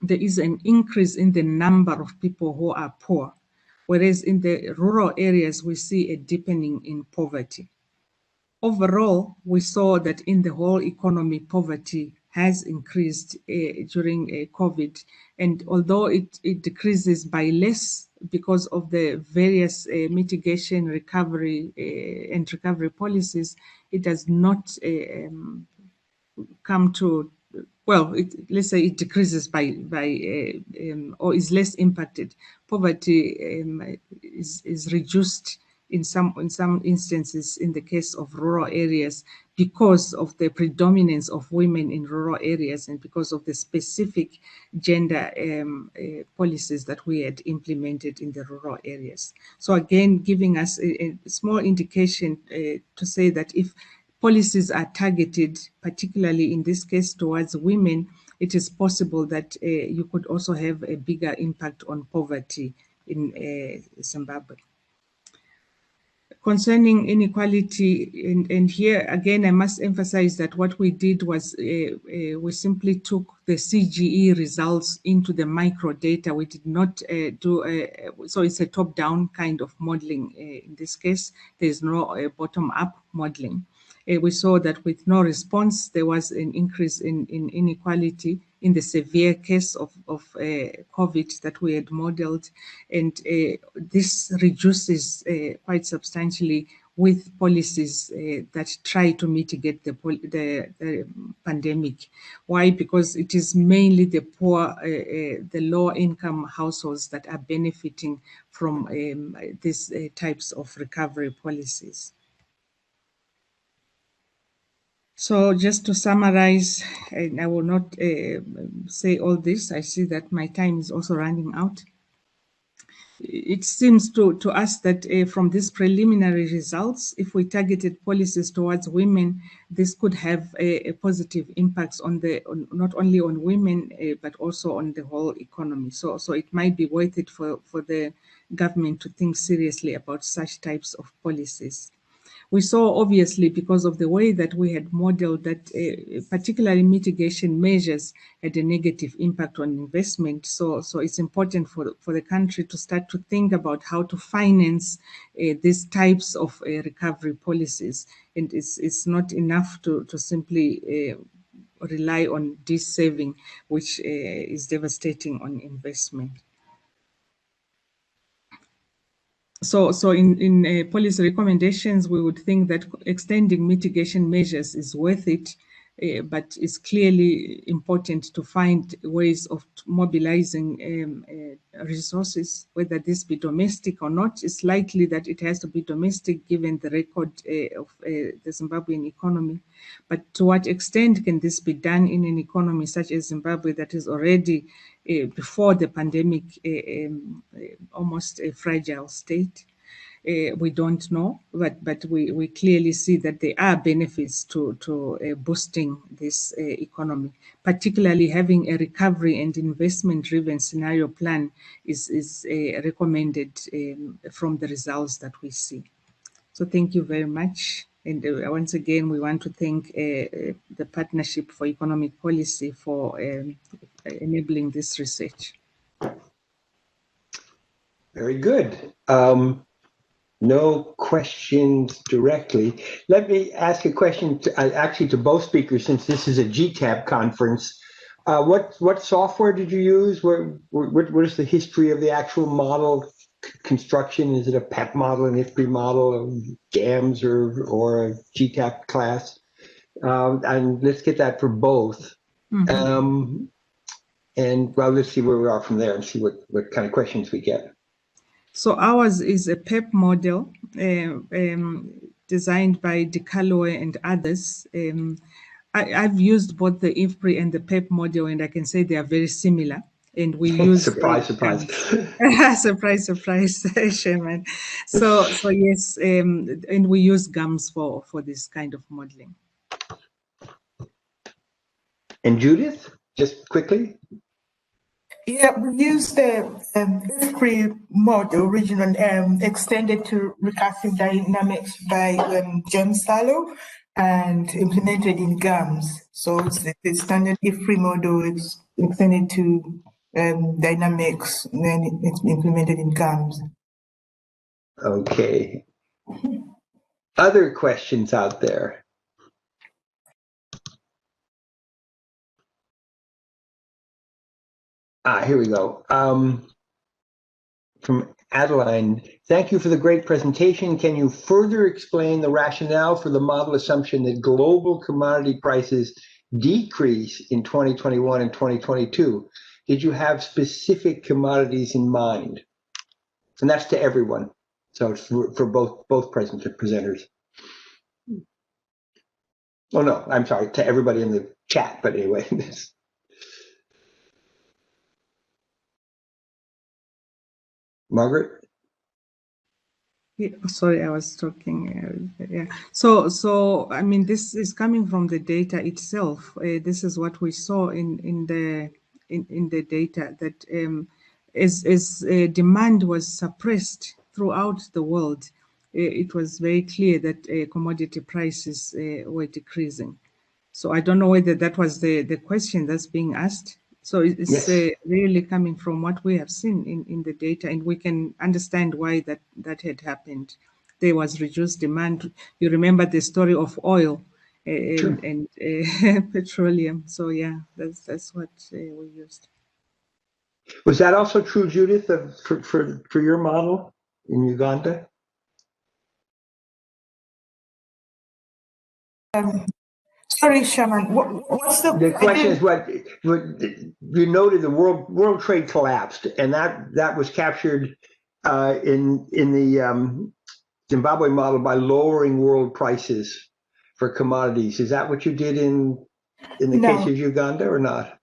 there is an increase in the number of people who are poor, whereas in the rural areas, we see a deepening in poverty. Overall, we saw that in the whole economy, poverty has increased during COVID. And although it decreases by less because of the various mitigation, recovery and recovery policies, it does not come to let's say it decreases or is less impacted. Poverty is reduced in some instances in the case of rural areas because of the predominance of women in rural areas and because of the specific gender policies that we had implemented in the rural areas. So again, giving us a small indication to say that if policies are targeted, particularly in this case towards women, it is possible that you could also have a bigger impact on poverty in Zimbabwe. Concerning inequality, and here again, I must emphasize that what we did was we simply took the CGE results into the micro data. We did not so it's a top-down kind of modeling. In this case, there is no bottom-up modeling. We saw that with no response, there was an increase in inequality in the severe case of COVID that we had modeled. And this reduces quite substantially with policies that try to mitigate the pandemic. Why? Because it is mainly the poor, the lower income households that are benefiting from these types of recovery policies. So just to summarize, and I will not say all this, I see that my time is also running out. It seems to us that from these preliminary results, if we targeted policies towards women, this could have a positive impacts on not only on women, but also on the whole economy. So it might be worth it for the government to think seriously about such types of policies. We saw, obviously, because of the way that we had modeled that particularly mitigation measures had a negative impact on investment. So it's important for the country to start to think about how to finance these types of recovery policies. And it's not enough to simply rely on this saving, which is devastating on investment. So in policy recommendations, we would think that extending mitigation measures is worth it, but it's clearly important to find ways of mobilizing resources, whether this be domestic or not. It's likely that it has to be domestic given the record of the Zimbabwean economy. But to what extent can this be done in an economy such as Zimbabwe that is already, before the pandemic, almost a fragile state? We don't know, but we clearly see that there are benefits to boosting this economy. Particularly having a recovery and investment-driven scenario plan is recommended from the results that we see. So thank you very much. And once again, we want to thank the Partnership for Economic Policy for enabling this research. Very good. No questions directly. Let me ask a question actually to both speakers, since this is a GTAP conference. What software did you use? What is the history of the actual model construction? Is it a PEP model, an IFPRI model, GAMS, or a GTAP class? And let's get that for both. Mm-hmm. And well, let's see where we are from there and see what kind of questions we get. So ours is a PEP model designed by DeCalloway and others. I've used both the IFPRI and the PEP model, and I can say they are very similar. And we use surprise. surprise, Sherman. So yes, and we use GAMS for this kind of modeling. And Judith, just quickly. Yeah, we used the IFPRI model, original extended to recursive dynamics by James Sallow and implemented in GAMS. So it's the standard IFPRI model is extended to dynamics, and then it's implemented in GAMS. Okay. Other questions out there? Here we go. From Adeline, thank you for the great presentation. Can you further explain the rationale for the model assumption that global commodity prices decrease in 2021 and 2022, did you have specific commodities in mind? And that's to everyone. So it's for both presenters. Oh no, I'm sorry, to everybody in the chat, but anyway. Margaret? Yeah, sorry, I was talking. Yeah. So I mean, this is coming from the data itself. This is what we saw in the data that as demand was suppressed throughout the world, it was very clear that commodity prices were decreasing. So I don't know whether that was the question that's being asked. So it's Yes. really coming from what we have seen in the data, and we can understand why that had happened. There was reduced demand. You remember the story of oil and petroleum. So yeah, that's what we used. Was that also true, Judith, for your model in Uganda? Sorry, Sherman. What's The question is what you noted the world trade collapsed, and that was captured in the Zimbabwe model by lowering world prices for commodities. Is that what you did in the case of Uganda or not?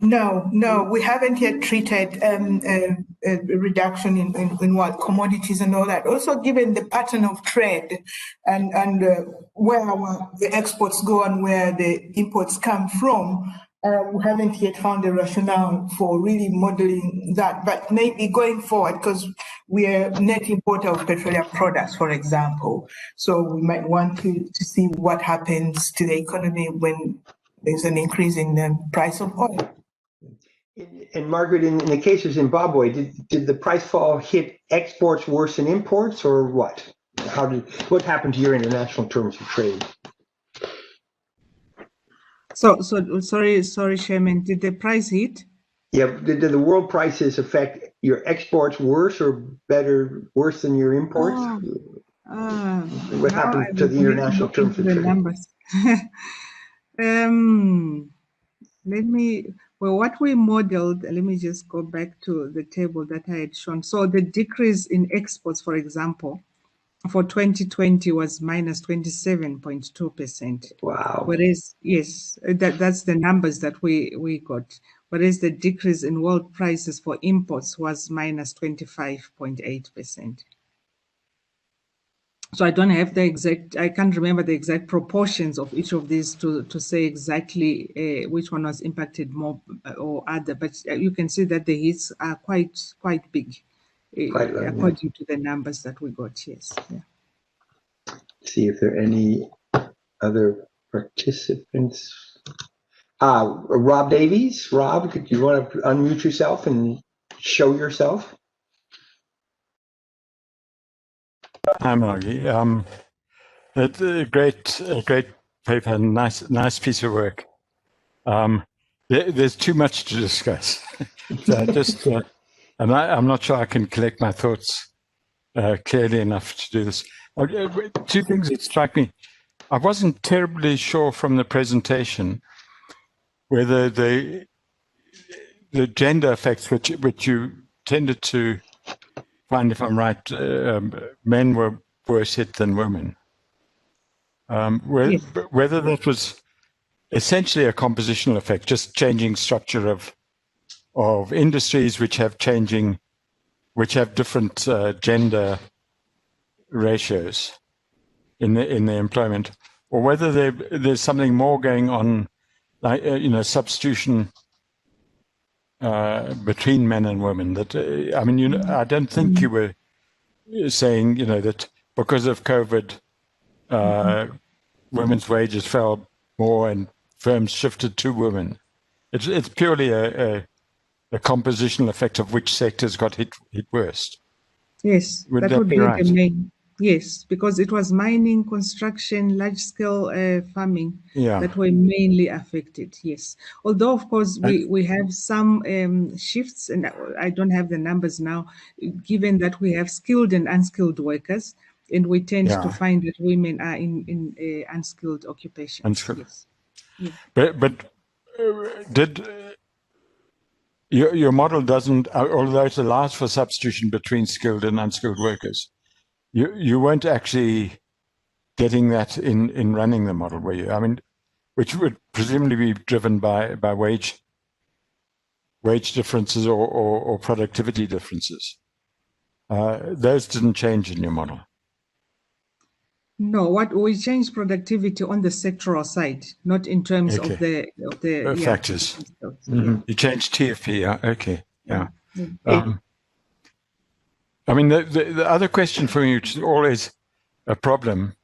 No, we haven't yet treated a reduction in what commodities and all that. Also, given the pattern of trade and where the exports go and where the imports come from, we haven't yet found a rationale for really modeling that. But maybe going forward, because we are net importer of petroleum products, for example, so we might want to see what happens to the economy when there's an increase in the price of oil. And Margaret, in the case of Zimbabwe, did the price fall hit exports worse than imports, or what? What happened to your international terms of trade? So sorry, Sherman, did the price hit? Yeah, did the world prices affect your exports worse or worse than your imports? What happened to the international terms of trade? Numbers. What we modeled, let me just go back to the table that I had shown. So the decrease in exports, for example, for 2020 was minus 27.2%. Wow. Whereas, yes, that's the numbers that we got. Whereas the decrease in world prices for imports was minus 25.8%. So I don't have I can't remember the exact proportions of each of these to say exactly which one was impacted more or other, but you can see that the hits are quite big, according to the numbers that we got, yes. Yeah. See if there are any other participants. Rob Davies. Rob, do you want to unmute yourself and show yourself? Hi, Margie. It's a great paper, nice piece of work. There's too much to discuss, so and I'm not sure I can collect my thoughts clearly enough to do this. Two things that strike me: I wasn't terribly sure from the presentation whether the gender effects, which you tended to find, if I'm right, men were worse hit than women. Yes. Whether that was essentially a compositional effect, just changing structure of industries which have different gender ratios in the employment, or whether there's something more going on, like substitution between men and women. That I don't think you were saying that because of COVID, women's wages fell more and firms shifted to women. It's purely a compositional effect of which sectors got hit worst. Yes, that would be right? The main. Yes, because it was mining, construction, large-scale farming that were mainly affected. Yes, although of course we have some shifts, and I don't have the numbers now, given that we have skilled and unskilled workers, and we tend to find that women are in unskilled occupations. Yes. But did your model doesn't, although it allows for substitution between skilled and unskilled workers, you weren't actually getting that in running the model, were you? I mean, which would presumably be driven by wage differences or productivity differences. Those didn't change in your model. No, what we changed productivity on the sectoral side, not in terms of the factors. You changed TFP, yeah. Okay, yeah. I mean, the other question for me, which is always a problem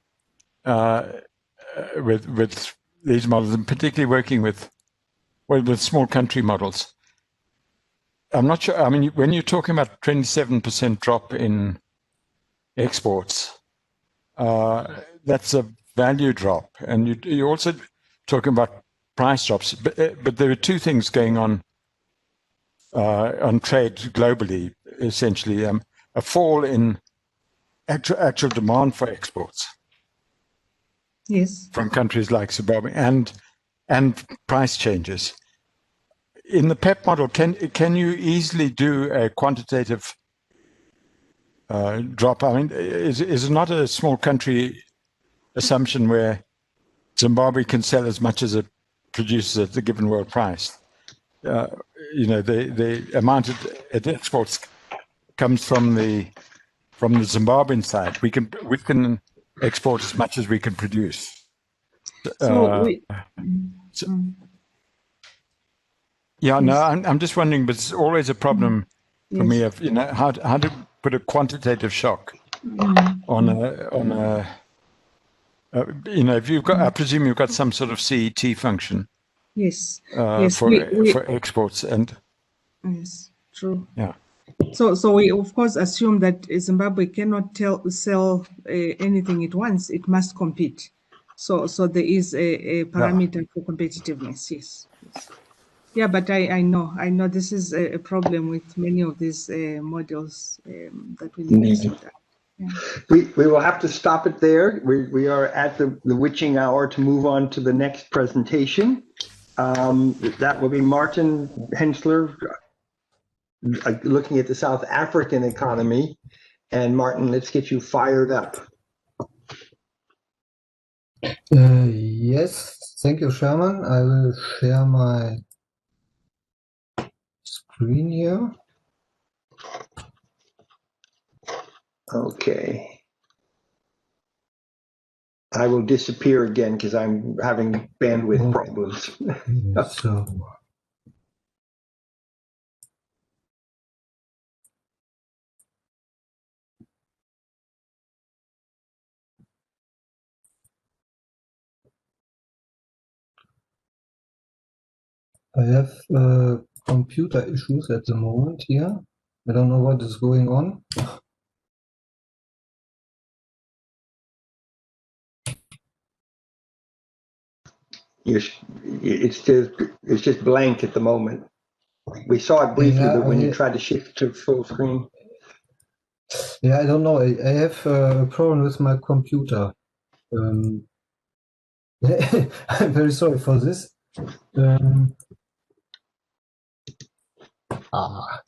with these models, and particularly working with small country models. I'm not sure. I mean, when you're talking about 27% drop in exports, that's a value drop, and you're also talking about price drops. But there are two things going on trade globally. Essentially, a fall in actual demand for exports. Yes. From countries like Zimbabwe, and price changes. In the PEP model, can you easily do a quantitative drop? I mean, is it not a small country assumption where Zimbabwe can sell as much as it produces at the given world price? The amount it exports comes from the Zimbabwean side. We can export as much as we can produce. I'm just wondering, but it's always a problem for me of how to put a quantitative shock on a if you've got, I presume you've got some sort of CET function. Yes. For exports and. Yes, true. Yeah. So we of course assume that Zimbabwe cannot sell anything it wants. It must compete. So there is a parameter for competitiveness. Yes. Yeah, but I know this is a problem with many of these models that we need to sort out. Yeah. We will have to stop it there. We are at the witching hour to move on to the next presentation. That will be Martin Hensler looking at the South African economy. And Martin, let's get you fired up. Yes, thank you, Sherman. I will share my screen here. Okay. I will disappear again because I'm having bandwidth problems. So. I have computer issues at the moment here. I don't know what is going on. It's just blank at the moment. We saw it briefly, but when you tried to shift to full screen. Yeah, I don't know. I have a problem with my computer. I'm very sorry for this.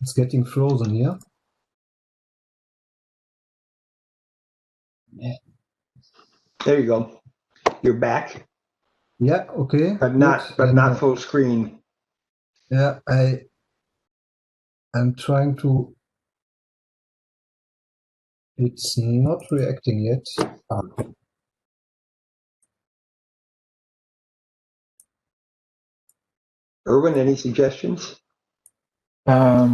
It's getting frozen here. There you go. You're back. Yeah, okay. But not full screen. Yeah, I'm trying to. It's not reacting yet. Erwin, any suggestions? Are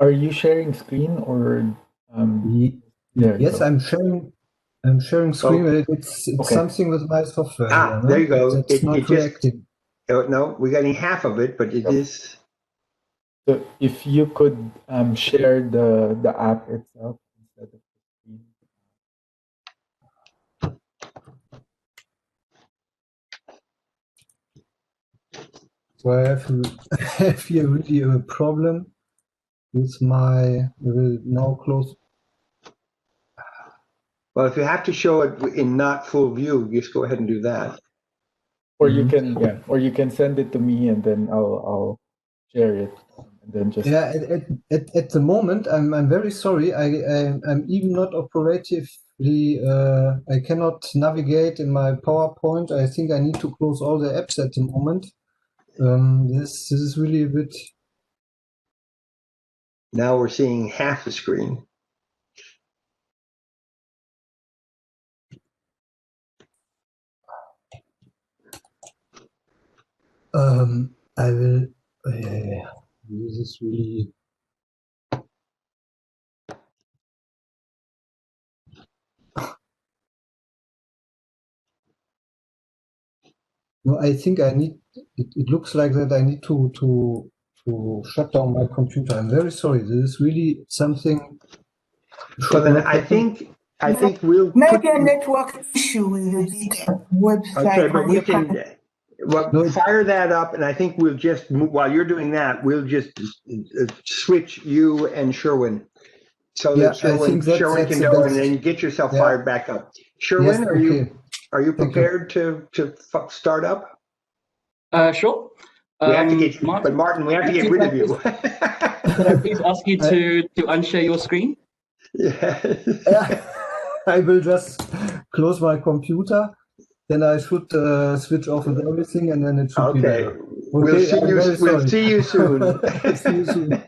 you sharing screen or? Yes, I'm sharing. I'm sharing screen. Oh. It's okay. Something with my software. Here, no? There you go. It's not reacting. No, we're getting half of it, but it is. So if you could share the app itself instead of the screen. So I have here really a problem with my. I will now close. Well, if you have to show it in not full view, just go ahead and do that. Or you can or you can send it to me and then I'll share it and then just At the moment I'm very sorry. I'm even not operatively I cannot navigate in my PowerPoint. I think I need to close all the apps at the moment. This is really a bit. Now we're seeing half the screen. I will. This is really. No, I think I need. It looks like that I need to shut down my computer. I'm very sorry. This is really something. Well, then I think we'll Maybe put. a network issue with the GTAP website. Okay, but on we your can. panel. Well, fire that up, and I think we'll just while you're doing that, we'll just switch you and Sherwin, so that Sherwin can go and then get yourself fired back up. Sherwin, Yes, are you Thank prepared to start up? Sure. We have to get you, Martin, but Martin, we have to get rid of you. Could I please ask you to unshare your screen? Yeah. I will just close my computer. Then I should switch off with everything, and then it should be better. Okay, We'll see you soon. See you soon.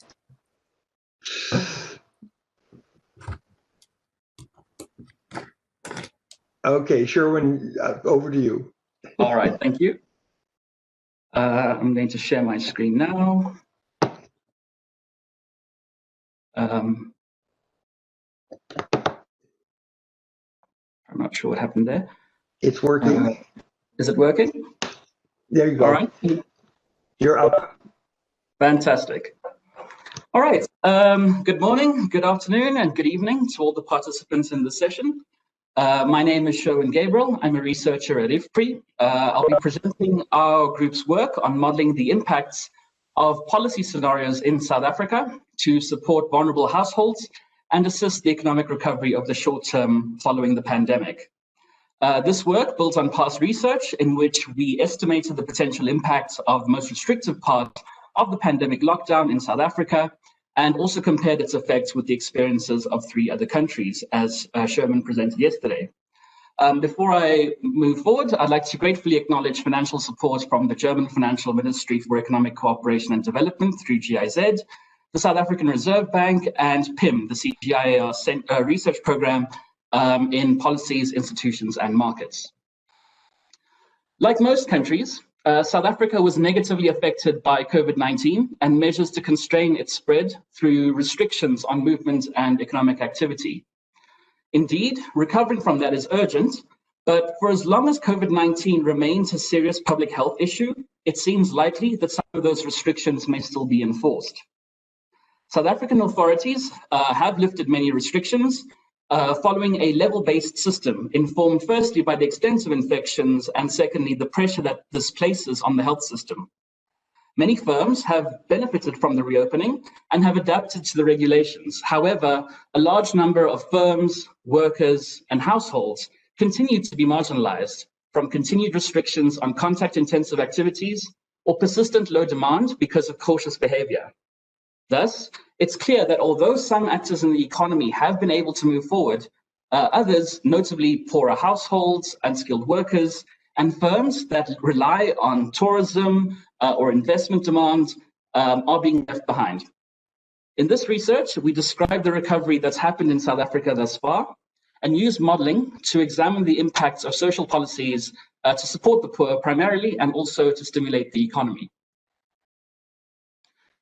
Okay, Sherwin, over to you. All right, thank you. I'm going to share my screen now. I'm not sure what happened there. It's working. Is it working? There you go. All right. You're up. Fantastic. All right. Good morning, good afternoon, and good evening to all the participants in the session. My name is Sherwin Gabriel. I'm a researcher at IFPRI. I'll be presenting our group's work on modeling the impacts of policy scenarios in South Africa to support vulnerable households and assist the economic recovery of the short term following the pandemic. This work builds on past research in which we estimated the potential impacts of the most restrictive part of the pandemic lockdown in South Africa, and also compared its effects with the experiences of 3 other countries, as Sherman presented yesterday. Before I move forward, I'd like to gratefully acknowledge financial support from the German Financial Ministry for Economic Cooperation and Development through GIZ, the South African Reserve Bank, and PIM, the CGIAR research program in policies, institutions, and markets. Like most countries, South Africa was negatively affected by COVID-19 and measures to constrain its spread through restrictions on movement and economic activity. Indeed, recovering from that is urgent, but for as long as COVID-19 remains a serious public health issue, it seems likely that some of those restrictions may still be enforced. South African authorities have lifted many restrictions, following a level-based system informed firstly by the extent of infections and secondly the pressure that this places on the health system. Many firms have benefited from the reopening and have adapted to the regulations. However, a large number of firms, workers, and households continue to be marginalized from continued restrictions on contact-intensive activities or persistent low demand because of cautious behavior. Thus, it's clear that although some actors in the economy have been able to move forward, others, notably poorer households, unskilled workers, and firms that rely on tourism or investment demand are being left behind. In this research, we describe the recovery that's happened in South Africa thus far and use modeling to examine the impacts of social policies to support the poor primarily and also to stimulate the economy.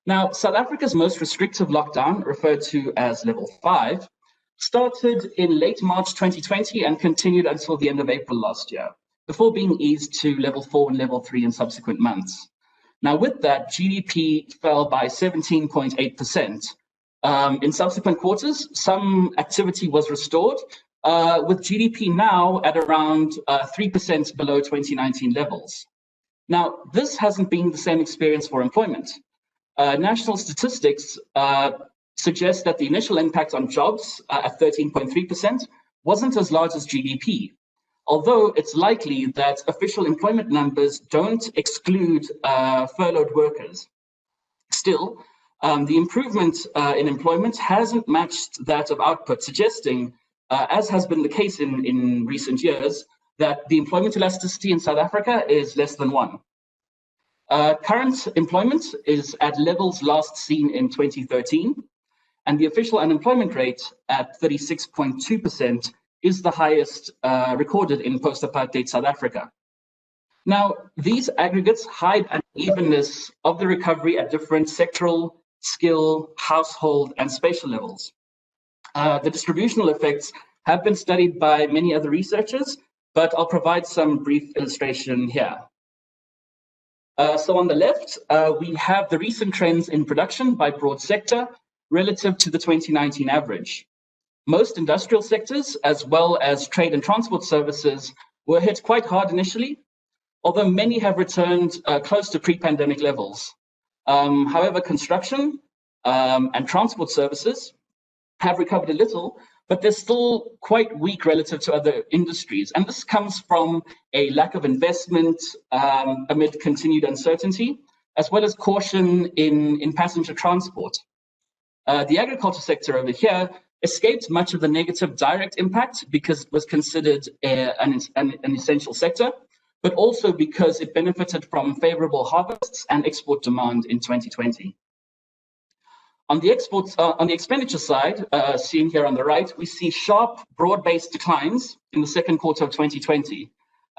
Now, South Africa's most restrictive lockdown, referred to as level 5, started in late March 2020 and continued until the end of April last year, before being eased to level 4 and level 3 in subsequent months. Now, with that, GDP fell by 17.8%. In subsequent quarters, some activity was restored, with GDP now at around 3% below 2019 levels. Now, this hasn't been the same experience for employment. National statistics suggest that the initial impact on jobs at 13.3% wasn't as large as GDP, although it's likely that official employment numbers don't exclude furloughed workers. Still, the improvement in employment hasn't matched that of output, suggesting, as has been the case in recent years, that the employment elasticity in South Africa is less than 1. Current employment is at levels last seen in 2013, and the official unemployment rate at 36.2% is the highest recorded in post-apartheid South Africa. Now, these aggregates hide unevenness of the recovery at different sectoral, skill, household, and spatial levels. The distributional effects have been studied by many other researchers, but I'll provide some brief illustration here. So on the left, we have the recent trends in production by broad sector relative to the 2019 average. Most industrial sectors, as well as trade and transport services, were hit quite hard initially, although many have returned close to pre-pandemic levels. However, construction and transport services have recovered a little, but they're still quite weak relative to other industries. And this comes from a lack of investment amid continued uncertainty, as well as caution in passenger transport. The agriculture sector over here escaped much of the negative direct impact because it was considered an essential sector, but also because it benefited from favorable harvests and export demand in 2020. On the expenditure side, seen here on the right, we see sharp, broad-based declines in the second quarter of 2020.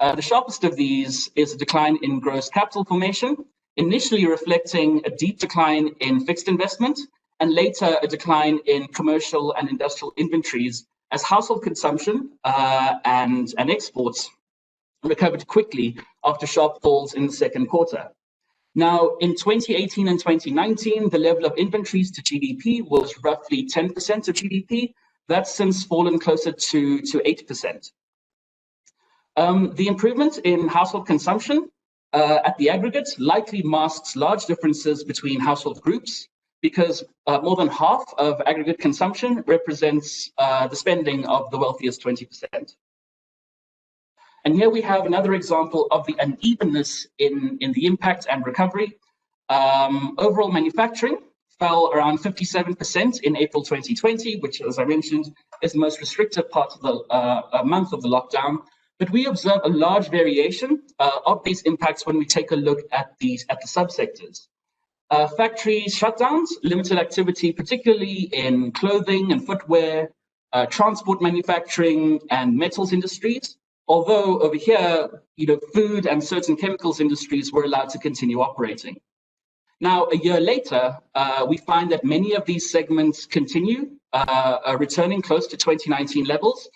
The sharpest of these is a decline in gross capital formation, initially reflecting a deep decline in fixed investment, and later a decline in commercial and industrial inventories as household consumption and exports recovered quickly after sharp falls in the second quarter. Now, in 2018 and 2019, the level of inventories to GDP was roughly 10% of GDP. That's since fallen closer to 8%. The improvement in household consumption at the aggregate likely masks large differences between household groups because more than half of aggregate consumption represents the spending of the wealthiest 20%. And here we have another example of the unevenness in the impact and recovery. Overall manufacturing fell around 57% in April 2020, which, as I mentioned, is the most restrictive part of the month of the lockdown. But we observe a large variation of these impacts when we take a look at the subsectors. Factory shutdowns, limited activity, particularly in clothing and footwear, transport manufacturing, and metals industries. Although over here, food and certain chemicals industries were allowed to continue operating. Now, a year later, we find that many of these segments continue returning close to 2019 levels,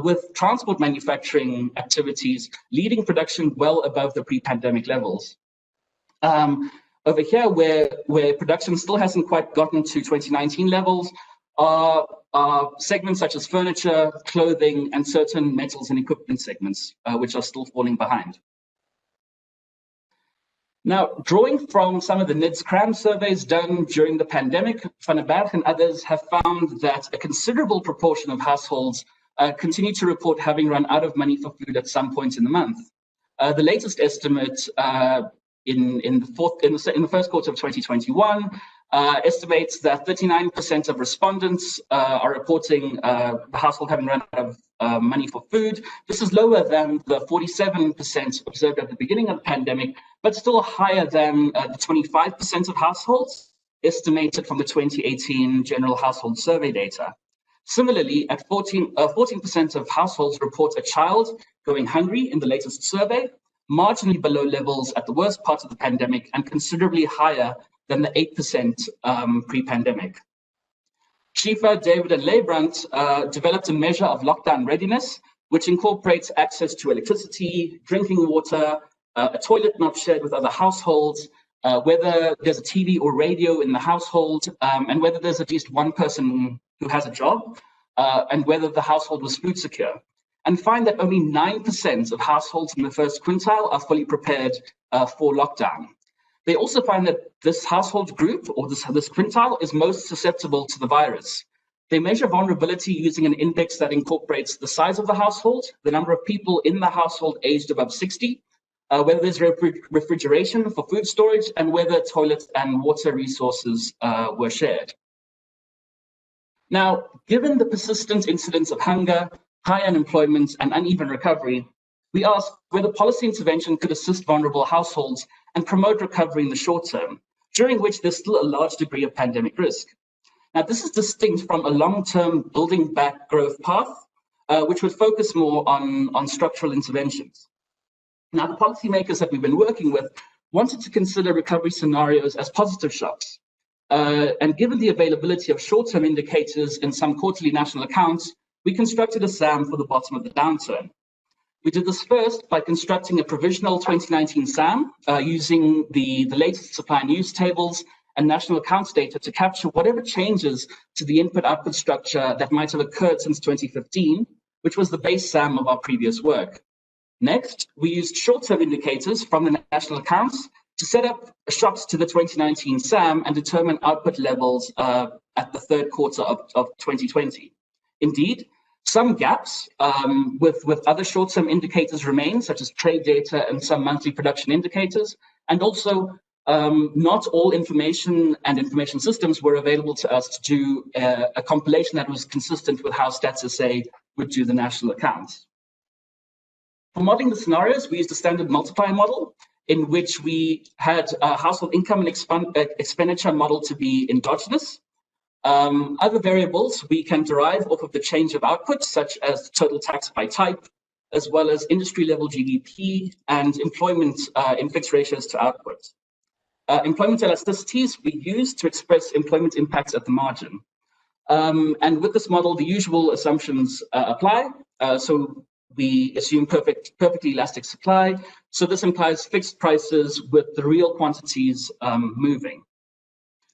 with transport manufacturing activities leading production well above the pre-pandemic levels. Over here, where production still hasn't quite gotten to 2019 levels, are segments such as furniture, clothing, and certain metals and equipment segments, which are still falling behind. Now, drawing from some of the NIDS-CRAM surveys done during the pandemic, Van der Berg and others have found that a considerable proportion of households continue to report having run out of money for food at some point in the month. The latest estimate in the first quarter of 2021 estimates that 39% of respondents are reporting the household having run out of money for food. This is lower than the 47% observed at the beginning of the pandemic, but still higher than the 25% of households estimated from the 2018 General Household Survey data. Similarly, at 14% of households report a child going hungry in the latest survey, marginally below levels at the worst part of the pandemic and considerably higher than the 8% pre-pandemic. Schiefer, David, and Leibrandt developed a measure of lockdown readiness, which incorporates access to electricity, drinking water, a toilet not shared with other households, whether there's a TV or radio in the household, and whether there's at least one person who has a job, and whether the household was food secure. And find that only 9% of households in the first quintile are fully prepared for lockdown. They also find that this household group, or this quintile, is most susceptible to the virus. They measure vulnerability using an index that incorporates the size of the household, the number of people in the household aged above 60, whether there's refrigeration for food storage, and whether toilet and water resources were shared. Now, given the persistent incidence of hunger, high unemployment, and uneven recovery, we asked whether policy intervention could assist vulnerable households and promote recovery in the short term, during which there's still a large degree of pandemic risk. Now, this is distinct from a long-term building back growth path, which would focus more on structural interventions. Now, the policymakers that we've been working with wanted to consider recovery scenarios as positive shocks. And given the availability of short-term indicators in some quarterly national accounts, we constructed a SAM for the bottom of the downturn. We did this first by constructing a provisional 2019 SAM using the latest supply and use tables and national accounts data to capture whatever changes to the input-output structure that might have occurred since 2015, which was the base SAM of our previous work. Next, we used short-term indicators from the national accounts to set up shocks to the 2019 SAM and determine output levels at the third quarter of 2020. Indeed, some gaps with other short-term indicators remain, such as trade data and some monthly production indicators, and also not all information and information systems were available to us to do a compilation that was consistent with how Stats SA would do the national accounts. For modeling the scenarios, we used a standard multiplier model in which we had household income and expenditure modeled to be endogenous. Other variables we can derive off of the change of output, such as total tax by type, as well as industry level GDP and employment in fixed ratios to output. Employment elasticities we use to express employment impacts at the margin. And with this model, the usual assumptions apply. So we assume perfectly elastic supply. So this implies fixed prices with the real quantities moving.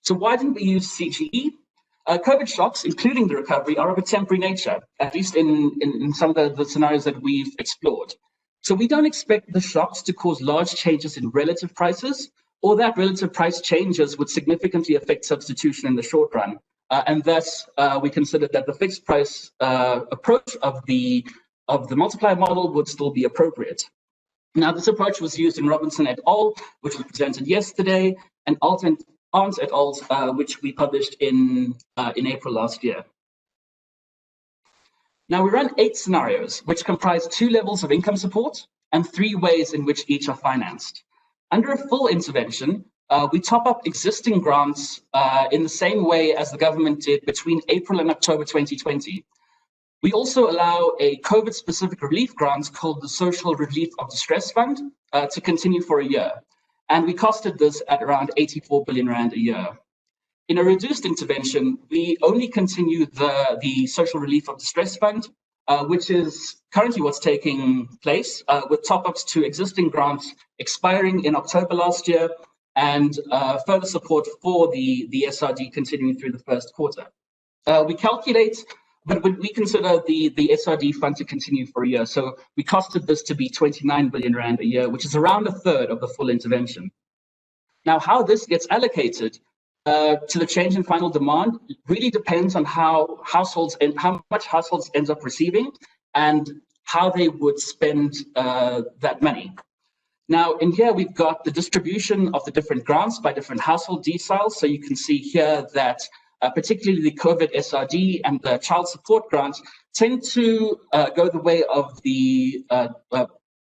So why didn't we use CGE? COVID shocks, including the recovery, are of a temporary nature, at least in some of the scenarios that we've explored. So we don't expect the shocks to cause large changes in relative prices, or that relative price changes would significantly affect substitution in the short run. And thus, we considered that the fixed price approach of the multiplier model would still be appropriate. Now, this approach was used in Robinson et al., which was presented yesterday, and Arndt et al., which we published in April last year. Now, we run 8 scenarios, which comprise 2 levels of income support and 3 ways in which each are financed. Under a full intervention, we top up existing grants in the same way as the government did between April and October 2020. We also allow a COVID-specific relief grant called the Social Relief of Distress Fund to continue for a year. And we costed this at around 84 billion Rand a year. In a reduced intervention, we only continue the Social Relief of Distress Fund, which is currently what's taking place, with top-ups to existing grants expiring in October last year, and further support for the SRD continuing through the first quarter. We calculate, but we consider the SRD fund to continue for a year. So we costed this to be 29 billion Rand a year, which is around a third of the full intervention. Now, how this gets allocated to the change in final demand really depends on how much households end up receiving and how they would spend that money. Now, in here, we've got the distribution of the different grants by different household deciles. So you can see here that particularly the COVID SRD and the child support grants tend to go the way of the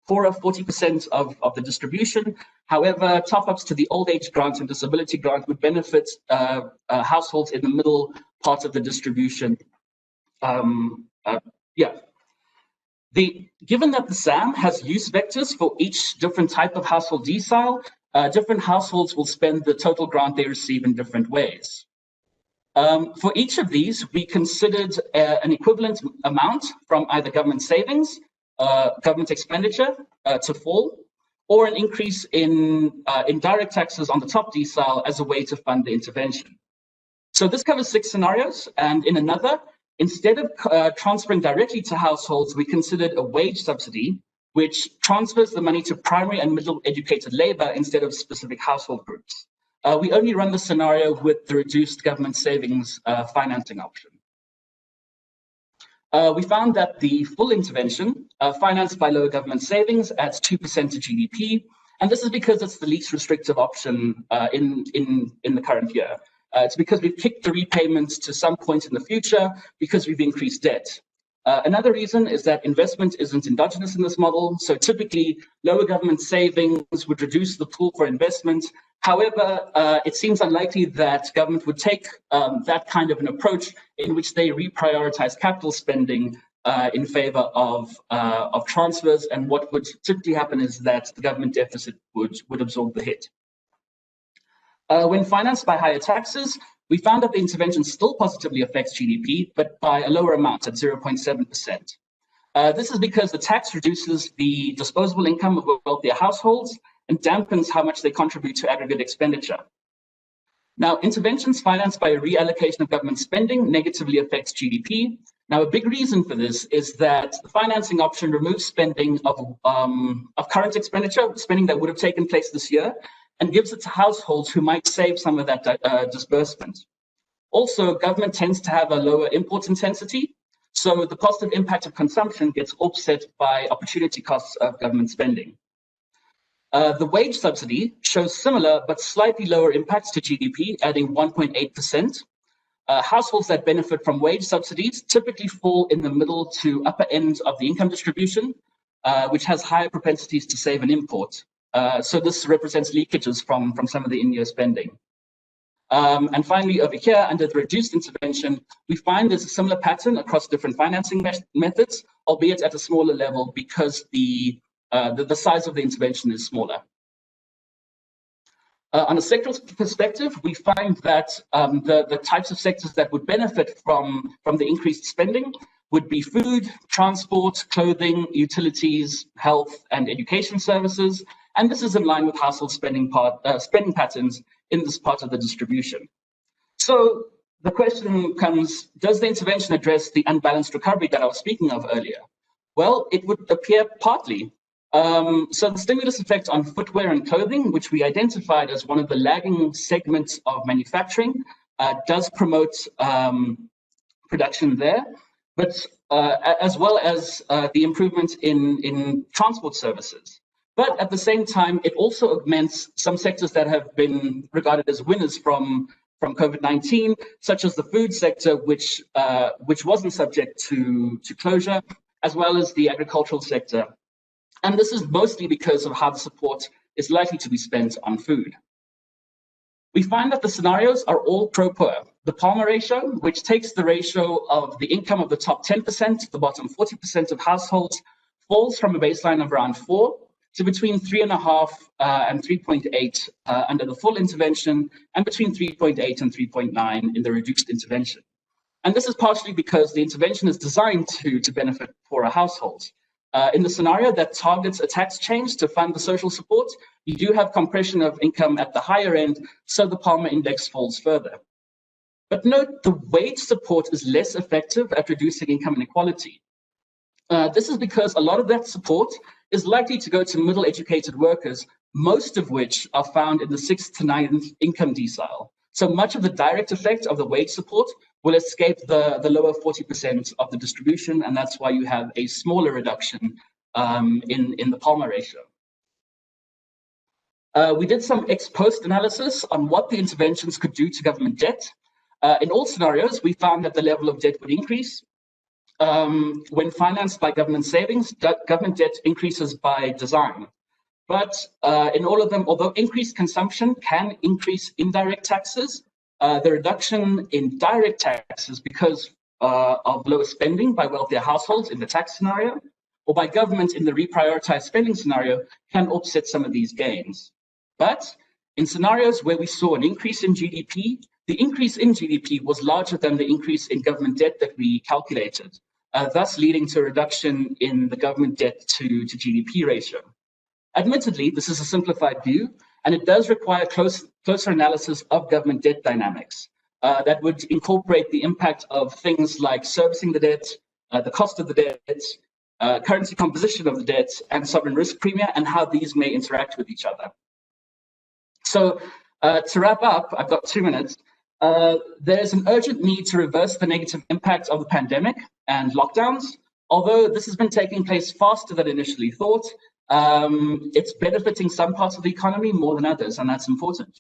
poorer 40% of the distribution. However, top-ups to the old age grant and disability grant would benefit households in the middle part of the distribution. Given that the SAM has use vectors for each different type of household decile, different households will spend the total grant they receive in different ways. For each of these, we considered an equivalent amount from either government savings, government expenditure to fall, or an increase in direct taxes on the top decile as a way to fund the intervention. So this covers 6 scenarios, and in another, instead of transferring directly to households, we considered a wage subsidy, which transfers the money to primary and middle educated labor instead of specific household groups. We only run the scenario with the reduced government savings financing option. We found that the full intervention, financed by lower government savings, adds 2% to GDP, and this is because it's the least restrictive option in the current year. It's because we've kicked the repayments to some point in the future because we've increased debt. Another reason is that investment isn't endogenous in this model, so typically lower government savings would reduce the pool for investment. However, it seems unlikely that government would take that kind of an approach in which they reprioritize capital spending in favor of transfers, and what would typically happen is that the government deficit would absorb the hit. When financed by higher taxes, we found that the intervention still positively affects GDP, but by a lower amount at 0.7%. This is because the tax reduces the disposable income of wealthier households and dampens how much they contribute to aggregate expenditure. Now, interventions financed by a reallocation of government spending negatively affects GDP. Now, a big reason for this is that the financing option removes spending of current expenditure, spending that would have taken place this year, and gives it to households who might save some of that disbursement. Also, government tends to have a lower import intensity, so the positive impact of consumption gets offset by opportunity costs of government spending. The wage subsidy shows similar but slightly lower impacts to GDP, adding 1.8%. Households that benefit from wage subsidies typically fall in the middle to upper end of the income distribution, which has higher propensities to save and import. So this represents leakages from some of the in-year spending. And finally, over here, under the reduced intervention, we find there's a similar pattern across different financing methods, albeit at a smaller level because the size of the intervention is smaller. On a sectoral perspective, we find that the types of sectors that would benefit from the increased spending would be food, transport, clothing, utilities, health, and education services. And this is in line with household spending patterns in this part of the distribution. So the question comes, does the intervention address the unbalanced recovery that I was speaking of earlier? Well, it would appear partly. So the stimulus effect on footwear and clothing, which we identified as one of the lagging segments of manufacturing, does promote production there, but as well as the improvement in transport services. But at the same time, it also augments some sectors that have been regarded as winners from COVID-19, such as the food sector, which wasn't subject to closure, as well as the agricultural sector. And this is mostly because of how the support is likely to be spent on food. We find that the scenarios are all pro-poor. The Palmer ratio, which takes the ratio of the income of the top 10% to the bottom 40% of households, falls from a baseline of around 4 to between 3.5 and 3.8 under the full intervention, and between 3.8 and 3.9 in the reduced intervention. And this is partially because the intervention is designed to benefit poorer households. In the scenario that targets a tax change to fund the social support, you do have compression of income at the higher end, so the Palmer index falls further. But note, the wage support is less effective at reducing income inequality. This is because a lot of that support is likely to go to middle educated workers, most of which are found in the 6th to 9th income decile. So much of the direct effect of the wage support will escape the lower 40% of the distribution, and that's why you have a smaller reduction in the Palmer ratio. We did some ex-post analysis on what the interventions could do to government debt. In all scenarios, we found that the level of debt would increase. When financed by government savings, government debt increases by design. But in all of them, although increased consumption can increase indirect taxes, the reduction in direct taxes because of lower spending by wealthier households in the tax scenario, or by government in the reprioritized spending scenario, can offset some of these gains. But in scenarios where we saw an increase in GDP, the increase in GDP was larger than the increase in government debt that we calculated, thus leading to a reduction in the government debt to GDP ratio. Admittedly, this is a simplified view, and it does require closer analysis of government debt dynamics that would incorporate the impact of things like servicing the debt, the cost of the debt, currency composition of the debt, and sovereign risk premia, and how these may interact with each other. So to wrap up, I've got 2 minutes. There's an urgent need to reverse the negative impact of the pandemic and lockdowns. Although this has been taking place faster than initially thought, it's benefiting some parts of the economy more than others, and that's important.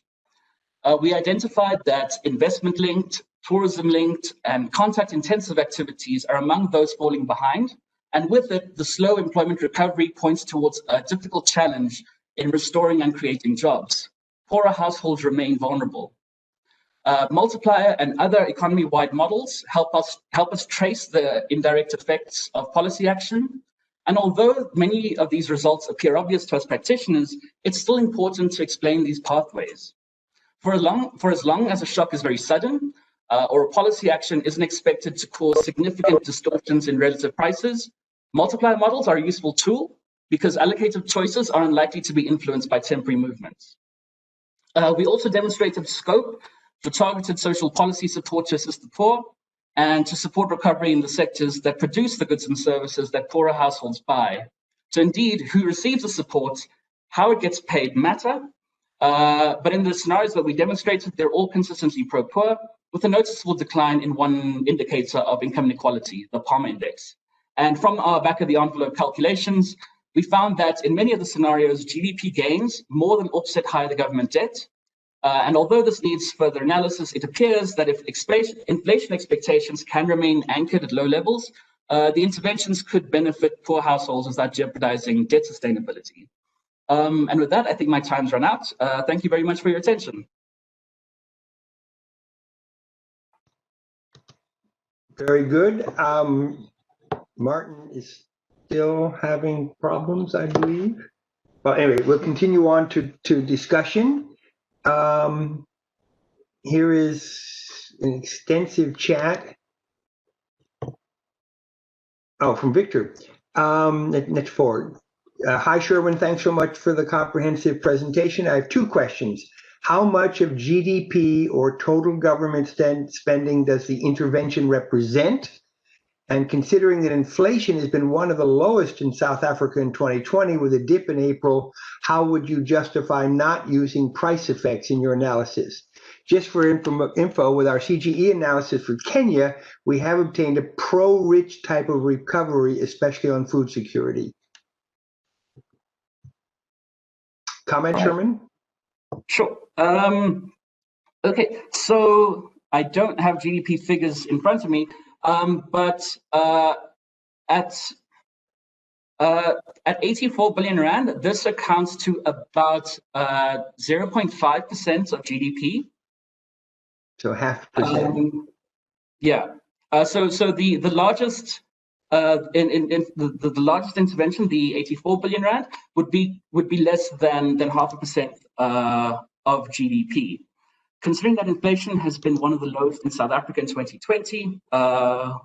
We identified that investment-linked, tourism-linked, and contact-intensive activities are among those falling behind. And with it, the slow employment recovery points towards a difficult challenge in restoring and creating jobs. Poorer households remain vulnerable. Multiplier and other economy-wide models help us trace the indirect effects of policy action. And although many of these results appear obvious to us practitioners, it's still important to explain these pathways. For as long as a shock is very sudden, or a policy action isn't expected to cause significant distortions in relative prices, multiplier models are a useful tool because allocative choices are unlikely to be influenced by temporary movements. We also demonstrated scope for targeted social policy support to assist the poor and to support recovery in the sectors that produce the goods and services that poorer households buy. So indeed, who receives the support, how it gets paid matter, but in the scenarios that we demonstrated, they're all consistently pro-poor, with a noticeable decline in one indicator of income inequality, the Palmer index. And from our back-of-the-envelope calculations, we found that in many of the scenarios, GDP gains more than offset higher the government debt. And although this needs further analysis, it appears that if inflation expectations can remain anchored at low levels, the interventions could benefit poor households without jeopardizing debt sustainability. And with that, I think my time's run out. Thank you very much for your attention. Very good. Martin is still having problems, I believe. But anyway, we'll continue on to discussion. Here is an extensive chat. Oh, from Victor. Next forward. Hi, Sherwin. Thanks so much for the comprehensive presentation. I have two questions. How much of GDP or total government spending does the intervention represent? And considering that inflation has been one of the lowest in South Africa in 2020 with a dip in April, how would you justify not using price effects in your analysis? Just for info, with our CGE analysis for Kenya, we have obtained a pro-rich type of recovery, especially on food security. Comment, Sherman? Sure. Okay, so I don't have GDP figures in front of me, but at 84 billion rand, this accounts to about 0.5% of GDP. So 0.5%. Yeah. So the largest the largest intervention, the 84 billion rand, would be less than 0.5% of GDP. Considering that inflation has been one of the lowest in South Africa in 2020,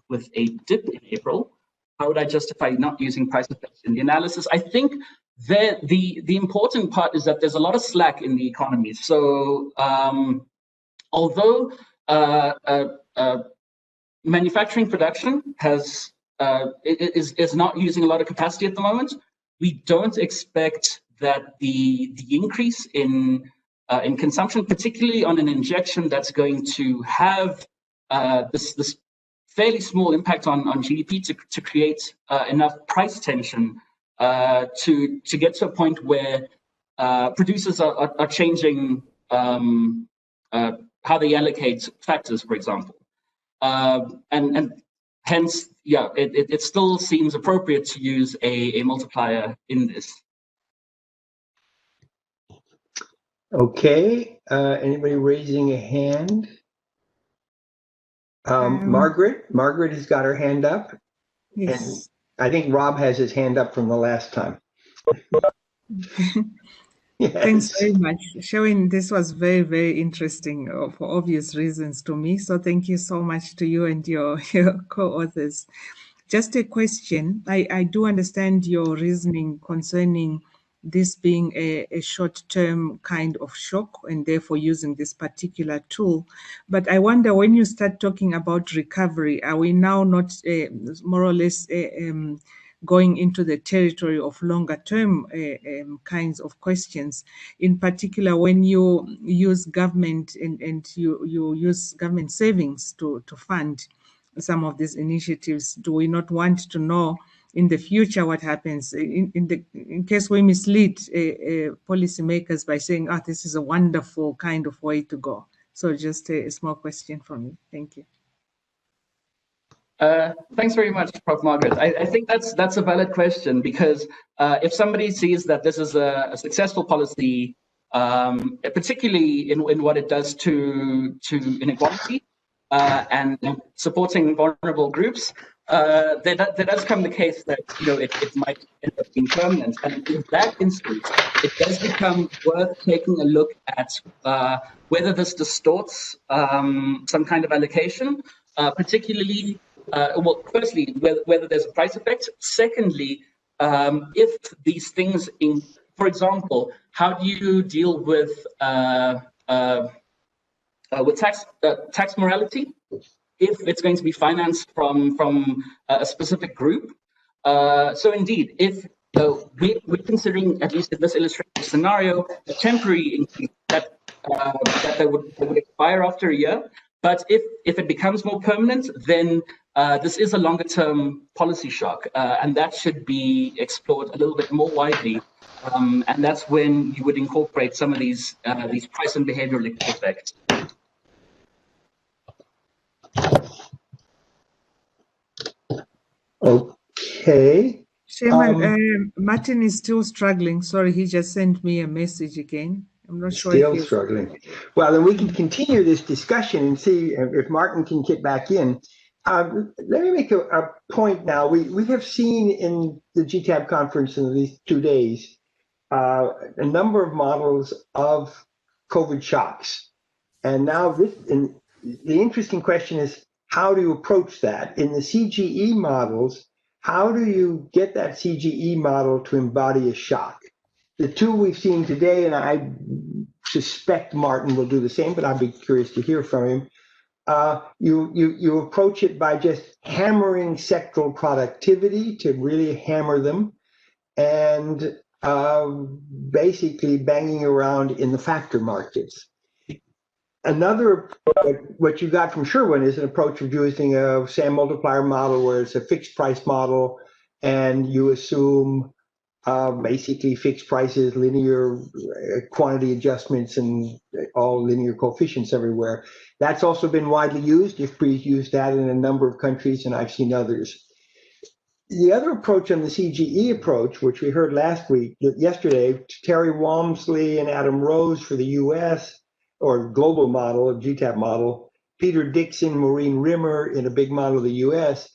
with a dip in April, how would I justify not using price effects in the analysis? I think that the important part is that there's a lot of slack in the economy. So although manufacturing production is not using a lot of capacity at the moment, we don't expect that the increase in consumption, particularly on an injection that's going to have this fairly small impact on GDP to create enough price tension to get to a point where producers are changing how they allocate factors, for example. And hence, yeah, it still seems appropriate to use a multiplier in this. Okay, anybody raising a hand? Margaret has got her hand up. Yes. And I think Rob has his hand up from the last time. Yes. Thanks very much. Sherwin, this was very, very interesting for obvious reasons to me. So thank you so much to you and your co-authors. Just a question. I do understand your reasoning concerning this being a short-term kind of shock and therefore using this particular tool. But I wonder, when you start talking about recovery, are we now not more or less going into the territory of longer term kinds of questions. In particular, when you use government and you use government savings to fund some of these initiatives, do we not want to know in the future what happens in case we mislead policymakers by saying, oh, this is a wonderful kind of way to go? So just a small question from me. Thank you. Thanks very much, Prof. Margaret. I think that's a valid question, because if somebody sees that this is a successful policy, particularly in what it does to inequality and supporting vulnerable groups, there does come the case that it might end up being permanent. And in that instance, it does become worth taking a look at whether this distorts some kind of allocation, particularly. Well, firstly, whether there's a price effect. Secondly, if these things, for example, how do you deal with tax morality if it's going to be financed from a specific group? So indeed, if we're considering, at least in this illustrative scenario, a temporary increase that would expire after a year. But if it becomes more permanent, then this is a longer term policy shock, and that should be explored a little bit more widely. And that's when you would incorporate some of these price and behavioral effects. Okay. Chairman, Martin is still struggling. Sorry, he just sent me a message again. I'm not sure. Still struggling. Well, then we can continue this discussion and see if Martin can get back in. Let me make a point now. We have seen in the GTAP conference in these 2 days a number of models of COVID shocks. And now the interesting question is, how do you approach that? In the CGE models, how do you get that CGE model to embody a shock? The two we've seen today, and I suspect Martin will do the same, but I'd be curious to hear from him. You approach it by just hammering sectoral productivity to really hammer them, and basically banging around in the factor markets. Another, what you got from Sherwin is an approach of using a SAM multiplier model where it's a fixed price model, and you assume basically fixed prices, linear quantity adjustments, and all linear coefficients everywhere. That's also been widely used. IFPRI's used that in a number of countries, and I've seen others. The other approach on the CGE approach, which we heard yesterday, Terry Walmsley and Adam Rose for the US, or global model, a GTAP model, Peter Dixon, Maureen Rimmer in a big model of the US,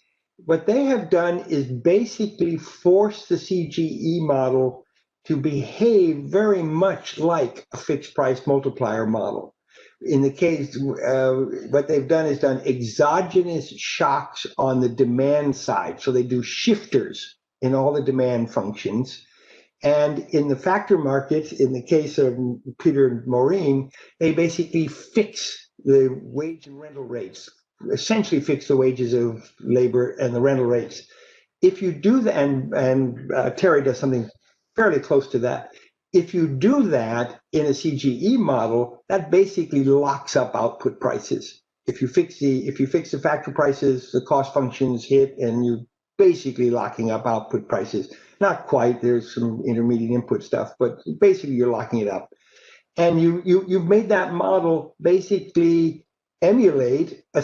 what they have done is basically force the CGE model to behave very much like a fixed price multiplier model. In the case, what they've done is done exogenous shocks on the demand side. So they do shifters in all the demand functions. And in the factor markets, in the case of Peter and Maureen, they basically fix the wage and rental rates, essentially fix the wages of labor and the rental rates. If you do that, and Terry does something fairly close to that, if you do that in a CGE model, that basically locks up output prices. If you fix the factor prices, the cost functions hit, and you're basically locking up output prices. Not quite, there's some intermediate input stuff, but basically you're locking it up. And you've made that model basically emulate a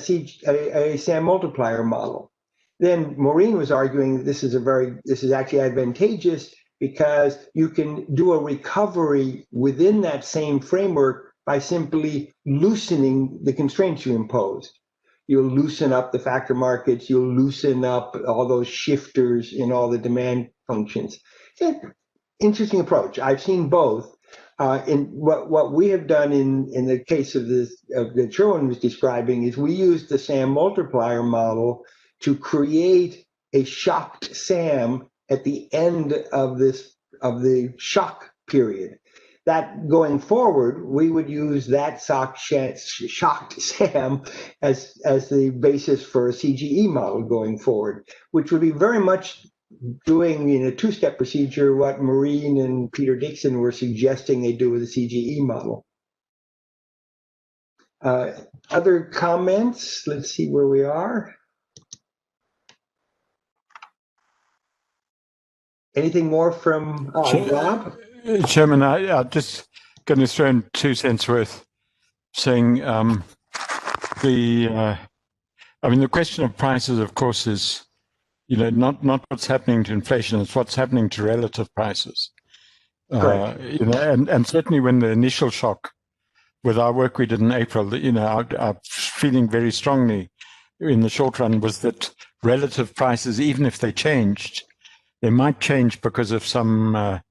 SAM multiplier model. Then Maureen was arguing this is actually advantageous because you can do a recovery within that same framework by simply loosening the constraints you imposed. You'll loosen up the factor markets, you'll loosen up all those shifters in all the demand functions. It's an interesting approach. I've seen both. In what we have done in the case of this that Sherwin was describing is we used the SAM multiplier model to create a shocked SAM at the end of the shock period. That going forward, we would use that shocked SAM as the basis for a CGE model going forward, which would be very much doing in a two-step procedure what Maureen and Peter Dixon were suggesting they do with the CGE model. Other comments? Let's see where we are. Anything more from Rob? Chairman, I'm just going to throw in 2 cents worth, saying the question of prices, of course, is not what's happening to inflation; it's what's happening to relative prices. And certainly when the initial shock with our work we did in April, our feeling very strongly in the short run was that relative prices, even if they changed, they might change because of some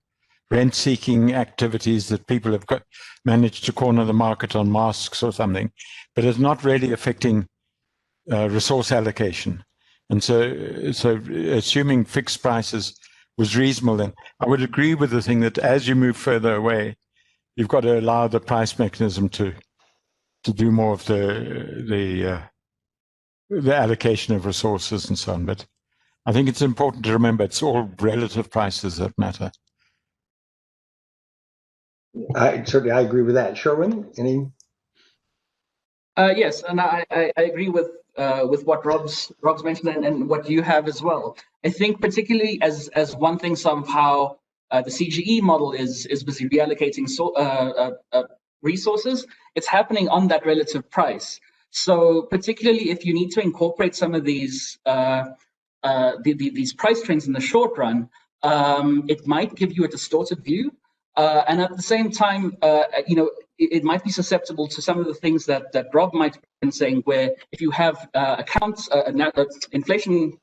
rent-seeking activities that people have managed to corner the market on masks or something, but it's not really affecting resource allocation. And so assuming fixed prices was reasonable, then I would agree with the thing that as you move further away, you've got to allow the price mechanism to do more of the allocation of resources and so on. But I think it's important to remember it's all relative prices that matter. I agree with that. Sherwin, any? Yes, and I agree with what Rob's mentioned and what you have as well. I think particularly as one thing somehow the CGE model is busy reallocating resources, it's happening on that relative price. So particularly if you need to incorporate some of these price trends in the short run, it might give you a distorted view. And at the same time, it might be susceptible to some of the things that Rob might have been saying, where if you have inflation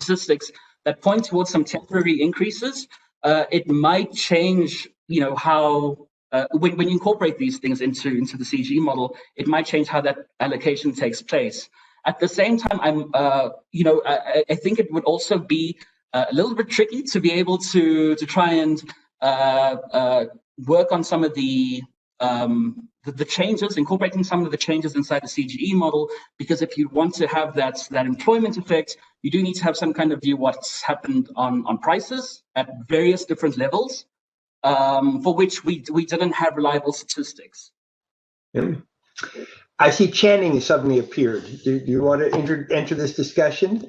statistics that point towards some temporary increases, it might change, how when you incorporate these things into the CGE model, it might change how that allocation takes place. At the same time, I think it would also be a little bit tricky to be able to try and work on some of the changes, incorporating some of the changes inside the CGE model, because if you want to have that employment effect, you do need to have some kind of view what's happened on prices at various different levels, for which we didn't have reliable statistics. Yeah. I see Channing has suddenly appeared. Do you want to enter this discussion?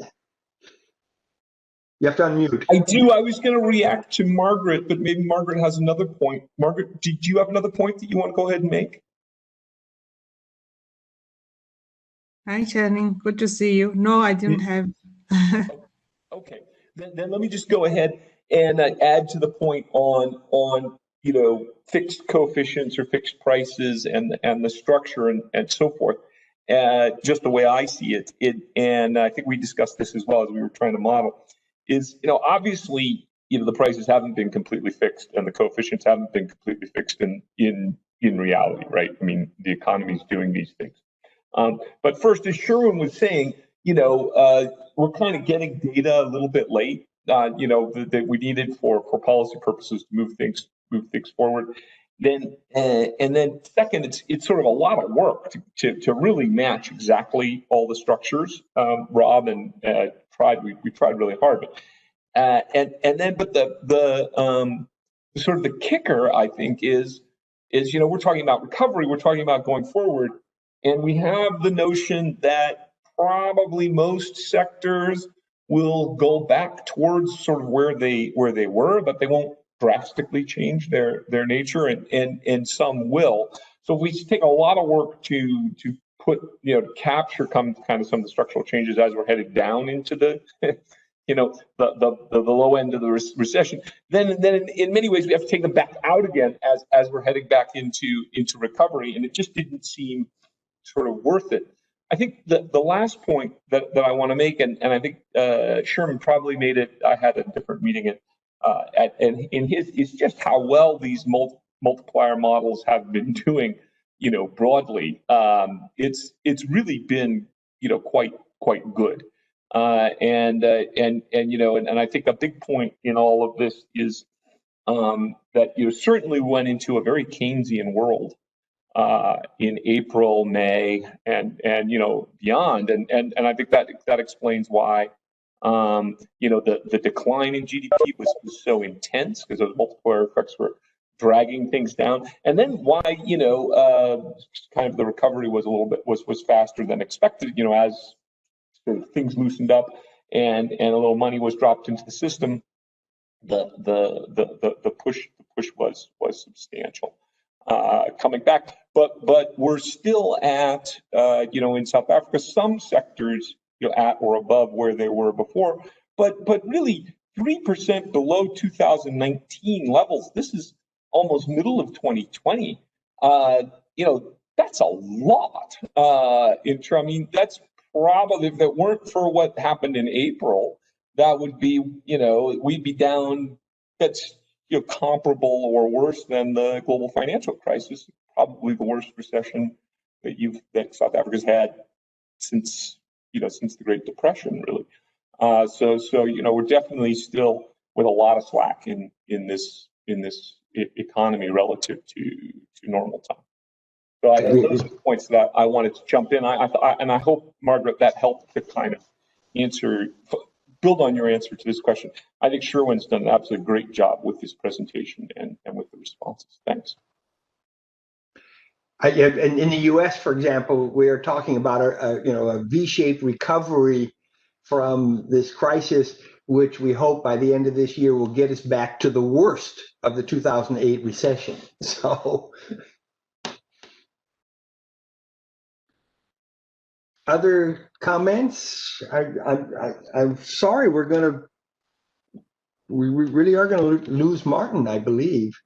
You have to unmute. I do. I was going to react to Margaret, but maybe Margaret has another point. Margaret, do you have another point that you want to go ahead and make? Hi, Channing. Good to see you. No, I didn't have. Okay. Then let me just go ahead and add to the point on fixed coefficients or fixed prices and the structure and so forth. Just the way I see it, and I think we discussed this as well as we were trying to model, is obviously the prices haven't been completely fixed and the coefficients haven't been completely fixed in reality, right? I mean, the economy is doing these things. But first, as Sherwin was saying, we're kind of getting data a little bit late, that we needed for policy purposes to move things forward. Then and then second, it's sort of a lot of work to really match exactly all the structures. Rob and we tried really hard, but the sort of the kicker, I think, is we're talking about recovery, we're talking about going forward, and we have the notion that probably most sectors will go back towards sort of where they were, but they won't drastically change their nature, and some will. So we take a lot of work to put to capture kind of some of the structural changes as we're headed down into the the low end of the recession. Then in many ways we have to take them back out again as we're heading back into recovery, and it just didn't seem sort of worth it. I think the last point that I want to make, and I think Sherman probably made it. I had a different meeting and in his, is just how well these multiplier models have been doing. Broadly, it's really been quite good. And I think a big point in all of this is that certainly went into a very Keynesian world in April, May, and beyond, and I think that explains why The decline in GDP was so intense because those multiplier effects were dragging things down. And then why, kind of the recovery was a little bit, was faster than expected, as sort of things loosened up and a little money was dropped into the system. The push was substantial coming back, but we're still at in South Africa, some sectors at or above where they were before, but really 3% below 2019 levels. This is almost middle of 2020. That's a lot. That's probably, if it weren't for what happened in April, that would be, we'd be down, that's comparable or worse than the global financial crisis, probably the worst recession that South Africa's had since the Great Depression, really. So we're definitely still with a lot of slack in this economy relative to normal time. So those are the points that I wanted to jump in. And I hope, Margaret, that helped to kind of build on your answer to this question. I think Sherwin's done an absolutely great job with this presentation and with the responses. Thanks. And in the U.S., for example, we are talking about a V-shaped recovery from this crisis, which we hope by the end of this year will get us back to the worst of the 2008 recession. So, other comments? I'm sorry, we really are going to lose Martin, I believe.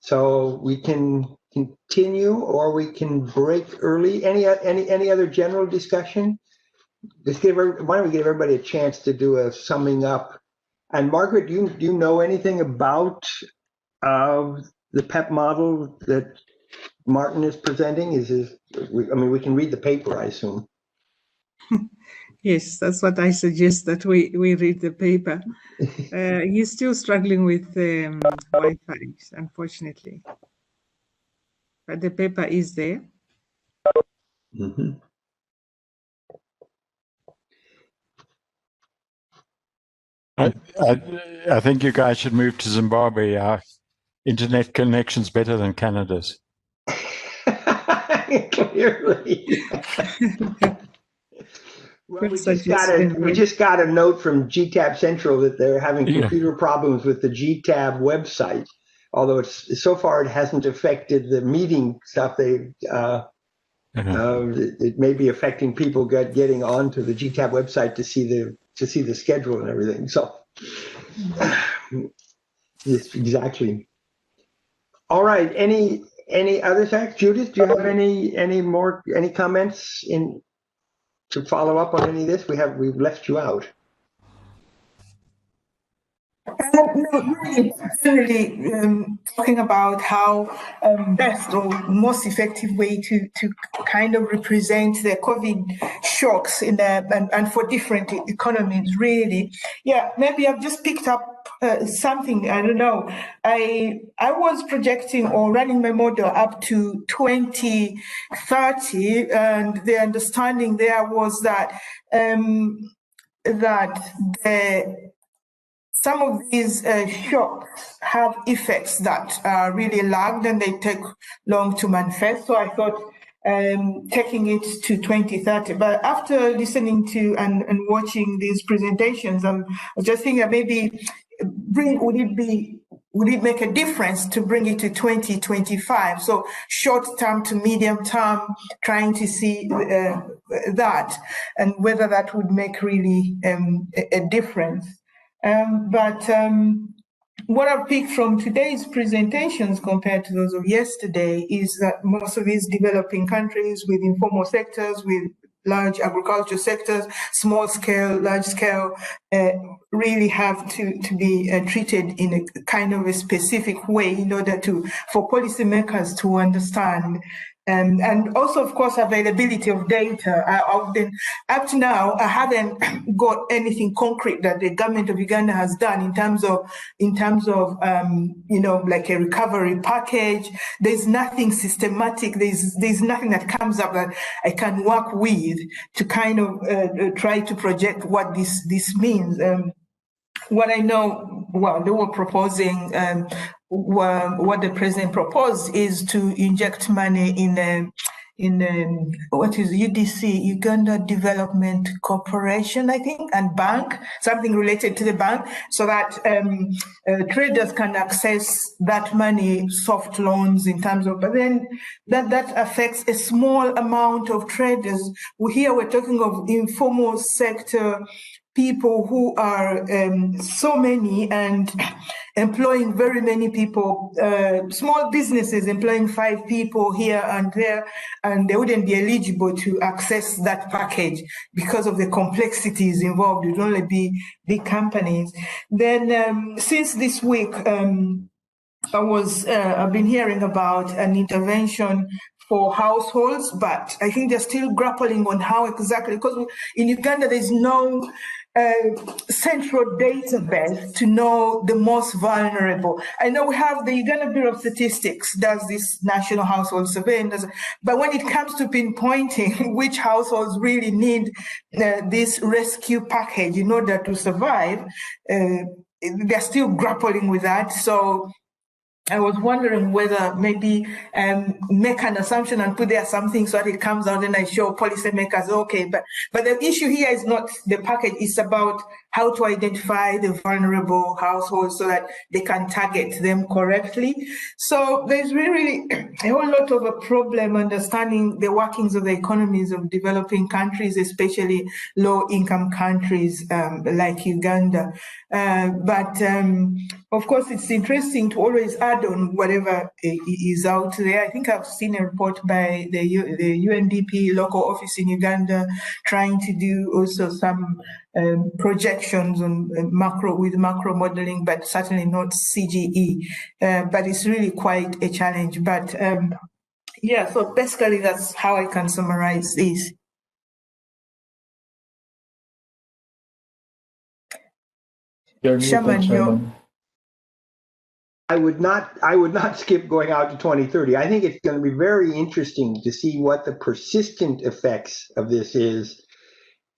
So we can continue, or we can break early. Any other general discussion? Why don't we give everybody a chance to do a summing up? And Margaret, do you know anything about the PEP model that Martin is presenting? We can read the paper, I assume. Yes, that's what I suggest, that we read the paper. He's still struggling with Wi-Fi, unfortunately. But the paper is there. Mm-hmm. I think you guys should move to Zimbabwe. Our internet connection's better than Canada's. Clearly. Well, we just got a note from GTAP Central that they're having computer problems with the GTAP website. Although so far it hasn't affected the meeting stuff. It may be affecting people getting onto the GTAP website to see the schedule and everything. So, yes, exactly. All right. Any other facts, Judith? Do you have any comments to follow up on any of this? We've left you out. No, really, talking about how best or most effective way to kind of represent the COVID shocks and for different economies, really. Yeah, maybe I've just picked up something, I don't know. I was projecting or running my model up to 2030, and the understanding there was that some of these shocks have effects that are really lagged and they take long to manifest. So I thought taking it to 2030. But after listening to and watching these presentations, I was just thinking that maybe would it make a difference to bring it to 2025? So short term to medium term, trying to see that and whether that would make really a difference. What I've picked from today's presentations compared to those of yesterday is that most of these developing countries with informal sectors, with large agriculture sectors, small scale, large scale, really have to be treated in a kind of a specific way in order for policymakers to understand And also, of course, availability of data. Up to now, I haven't got anything concrete that the government of Uganda has done in terms of like a recovery package. There's nothing systematic. There's nothing that comes up that I can work with to kind of try to project what this means. What I know, well, they were proposing, what the president proposed is to inject money in what is UDC, Uganda Development Corporation, I think, and bank, something related to the bank, so that traders can access that money, soft loans in terms of, but then that affects a small amount of traders. Here we're talking of informal sector people who are so many and employing very many people, small businesses employing 5 people here and there, and they wouldn't be eligible to access that package because of the complexities involved. It would only be big companies. Then since this week, I've been hearing about an intervention for households, but I think they're still grappling on how exactly, because in Uganda there's no central database to know the most vulnerable. I know we have the Uganda Bureau of Statistics does this national household survey, but when it comes to pinpointing which households really need this rescue package in order to survive, they're still grappling with that. So I was wondering whether maybe make an assumption and put there something so that it comes out and I show policymakers, okay, but the issue here is not the package, it's about how to identify the vulnerable households so that they can target them correctly. So there's really a whole lot of a problem understanding the workings of the economies of developing countries, especially low-income countries like Uganda. But of course, it's interesting to always add on whatever is out there. I think I've seen a report by the UNDP local office in Uganda trying to do also some projections on macro modeling, but certainly not CGE. But it's really quite a challenge. But yeah, so basically that's how I can summarize this. Shaman. I would not skip going out to 2030. I think it's going to be very interesting to see what the persistent effects of this is.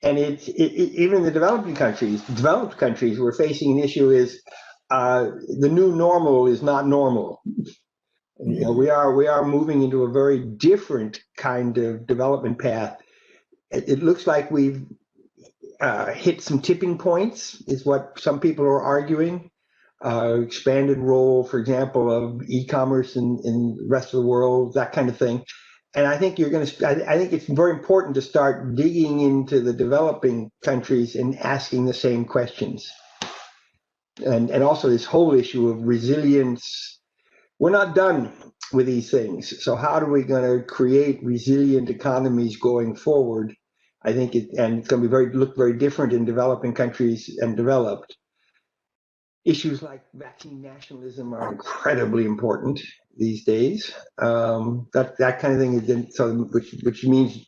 And even the developed countries, we're facing an issue is the new normal is not normal. You know, we are moving into a very different kind of development path. It looks like we've hit some tipping points, is what some people are arguing. Expanded role, for example, of e-commerce in the rest of the world, that kind of thing. And I think I think it's very important to start digging into the developing countries and asking the same questions. And also this whole issue of resilience. We're not done with these things. So how are we going to create resilient economies going forward? I think it's going to look very different in developing countries and developed. Issues like vaccine nationalism are incredibly important these days. That kind of thing is which means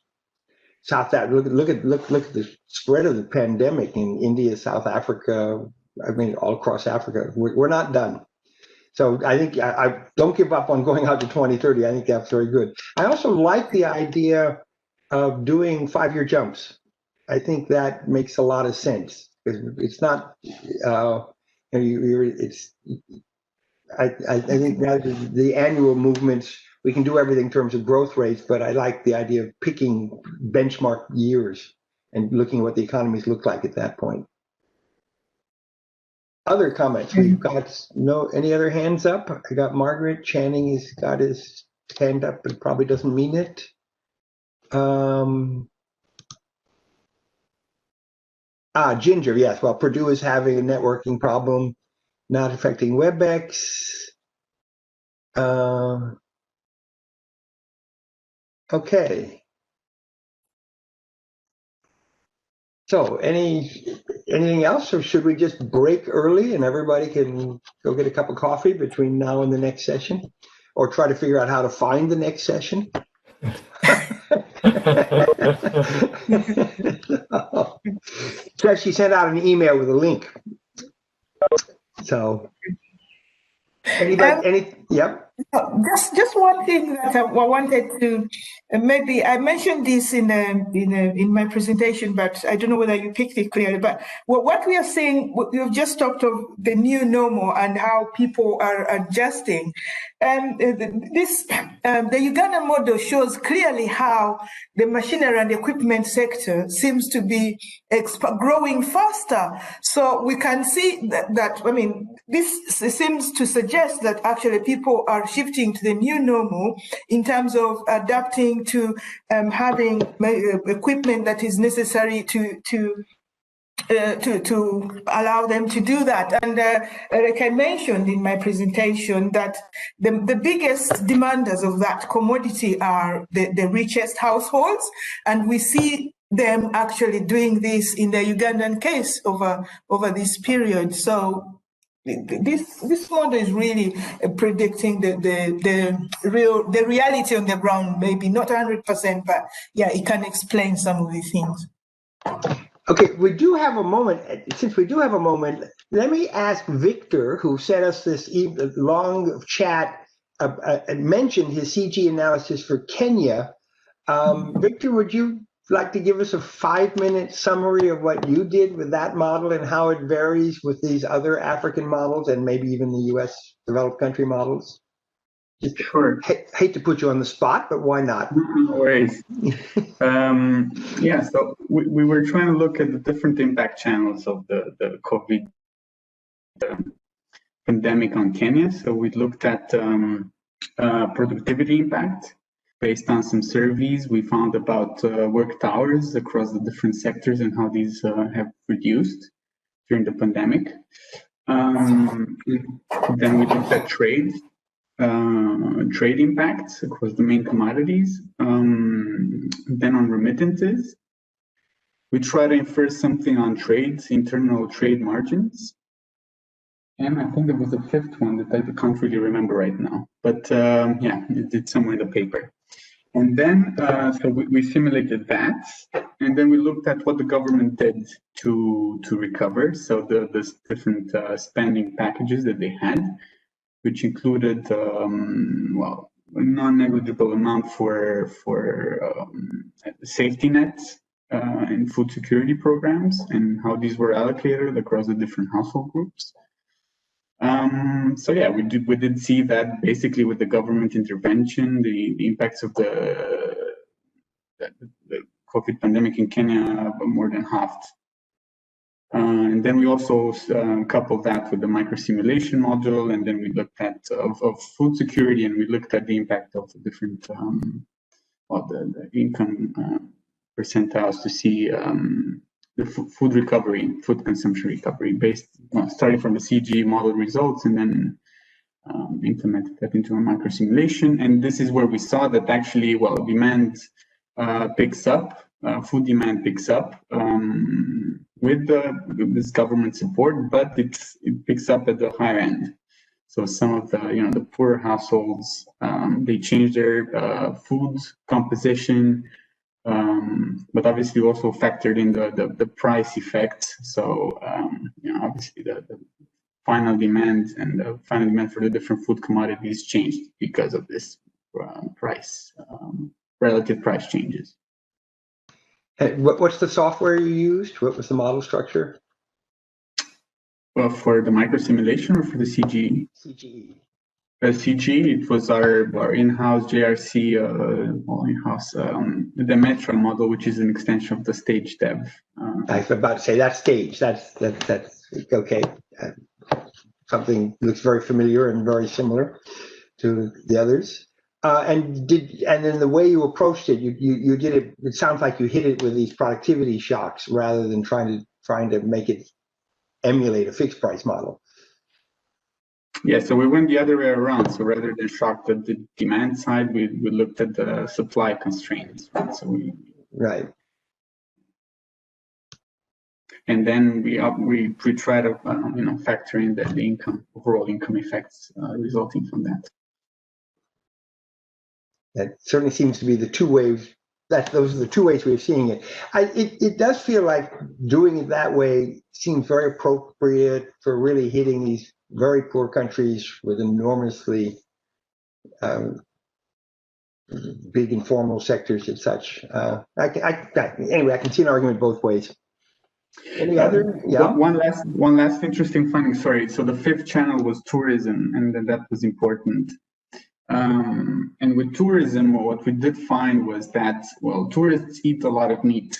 South Africa. Look at the spread of the pandemic in India, South Africa. I mean, all across Africa. We're not done. So I think I don't give up on going out to 2030. I think that's very good. I also like the idea of doing 5-year jumps. I think that makes a lot of sense. It's not. I think rather the annual movements, we can do everything in terms of growth rates, but I like the idea of picking benchmark years and looking at what the economies look like at that point. Other comments? We've got any other hands up? I got Margaret. Channing has got his hand up but probably doesn't mean it. Ginger, yes. Well, Purdue is having a networking problem, not affecting WebEx. Okay. So anything else, or should we just break early and everybody can go get a cup of coffee between now and the next session, or try to figure out how to find the next session? So she sent out an email with a link. So anybody, yep. Just one thing that I wanted to maybe I mentioned this in my presentation, but I don't know whether you picked it clearly. But what we are saying, we've just talked of the new normal and how people are adjusting. The Ugandan model shows clearly how the machinery and equipment sector seems to be growing faster. So we can see that I mean, this seems to suggest that actually people are shifting to the new normal in terms of adapting to having equipment that is necessary to allow them to do that. And like I mentioned in my presentation, that the biggest demanders of that commodity are the richest households, and we see them actually doing this in the Ugandan case over this period. So this model is really predicting the reality on the ground, maybe not 100%, but yeah, it can explain some of these things. Okay, we do have a moment. Since we do have a moment, let me ask Victor, who sent us this long chat and mentioned his CG analysis for Kenya. Victor, would you like to give us a 5-minute summary of what you did with that model and how it varies with these other African models and maybe even the US developed country models? Sure. Hate to put you on the spot, but why not? No worries. Yeah, so we were trying to look at the different impact channels of the COVID pandemic on Kenya. So we looked at productivity impact. Based on some surveys, we found about worked hours across the different sectors and how these have reduced during the pandemic. Then we looked at trade impacts across the main commodities. Then on remittances, we try to infer something on trades, internal trade margins. And I think there was a fifth one that I can't really remember right now, but yeah, it's somewhere in the paper. And then, so we simulated that, and then we looked at what the government did to recover. So the different spending packages that they had, which included, well, a non-negligible amount for safety nets and food security programs, and how these were allocated across the different household groups. So yeah, we did see that basically with the government intervention, the impacts of the COVID pandemic in Kenya more than halved. And then we also coupled that with the microsimulation module, and then we looked at of food security, and we looked at the impact of the different well, the income percentiles to see the food recovery, food consumption recovery, based starting from the CG model results, and then implemented that into a microsimulation. And this is where we saw that actually, well, demand picks up, food demand picks up with this government support, but it picks up at the higher end. So some of the the poorer households, they change their food composition. But obviously also factored in the price effect. So obviously the final demand and the final demand for the different food commodities changed because of this relative price changes. And what's the software you used? What was the model structure? Well, for the microsimulation or for the CG? CGE. CG, it was our in-house JRC, in-house, the Metro model, which is an extension of the Stage Dev. I was about to say that's Stage. That's okay. Something looks very familiar and very similar to the others. And then the way you approached it, you did it. It sounds like you hit it with these productivity shocks rather than trying to make it emulate a fixed price model. Yeah, so we went the other way around. So rather than shock at the demand side, we looked at the supply constraints. Right? So right. And then we try to factor in the overall income effects resulting from that. That certainly seems to be the two ways. Those are the two ways we're seeing it. It does feel like doing it that way seems very appropriate for really hitting these very poor countries with enormously big informal sectors and such. Anyway, I can see an argument both ways. Any other? Yeah. One last interesting finding. Sorry. So the fifth channel was tourism, and that was important. And with tourism, what we did find was that, well, tourists eat a lot of meat.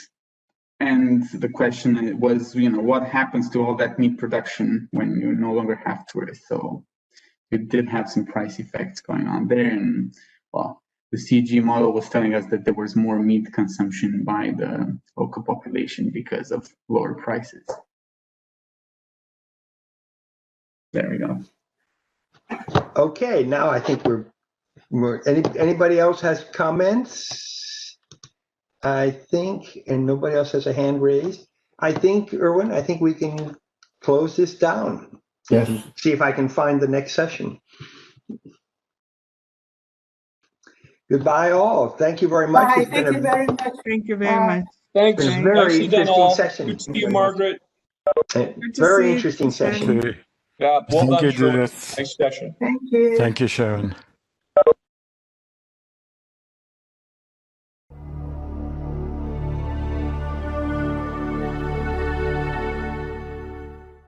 And the question was, what happens to all that meat production when you no longer have tourists? So it did have some price effects going on there. And, well, the CG model was telling us that there was more meat consumption by the local population because of lower prices. There we go. Okay, now I think anybody else has comments? I think, and nobody else has a hand raised. I think, Erwin, we can close this down. Yes. See if I can find the next session. Goodbye, all. Thank you very much. Bye. Thank you very much. Thank you very much. Thanks. It's a very interesting session. Good to see you, Margaret. Very interesting session. Okay. Yeah, well Thank done, you, Sherwin. Judith. Nice session. Thank you. Thank you, Sharon.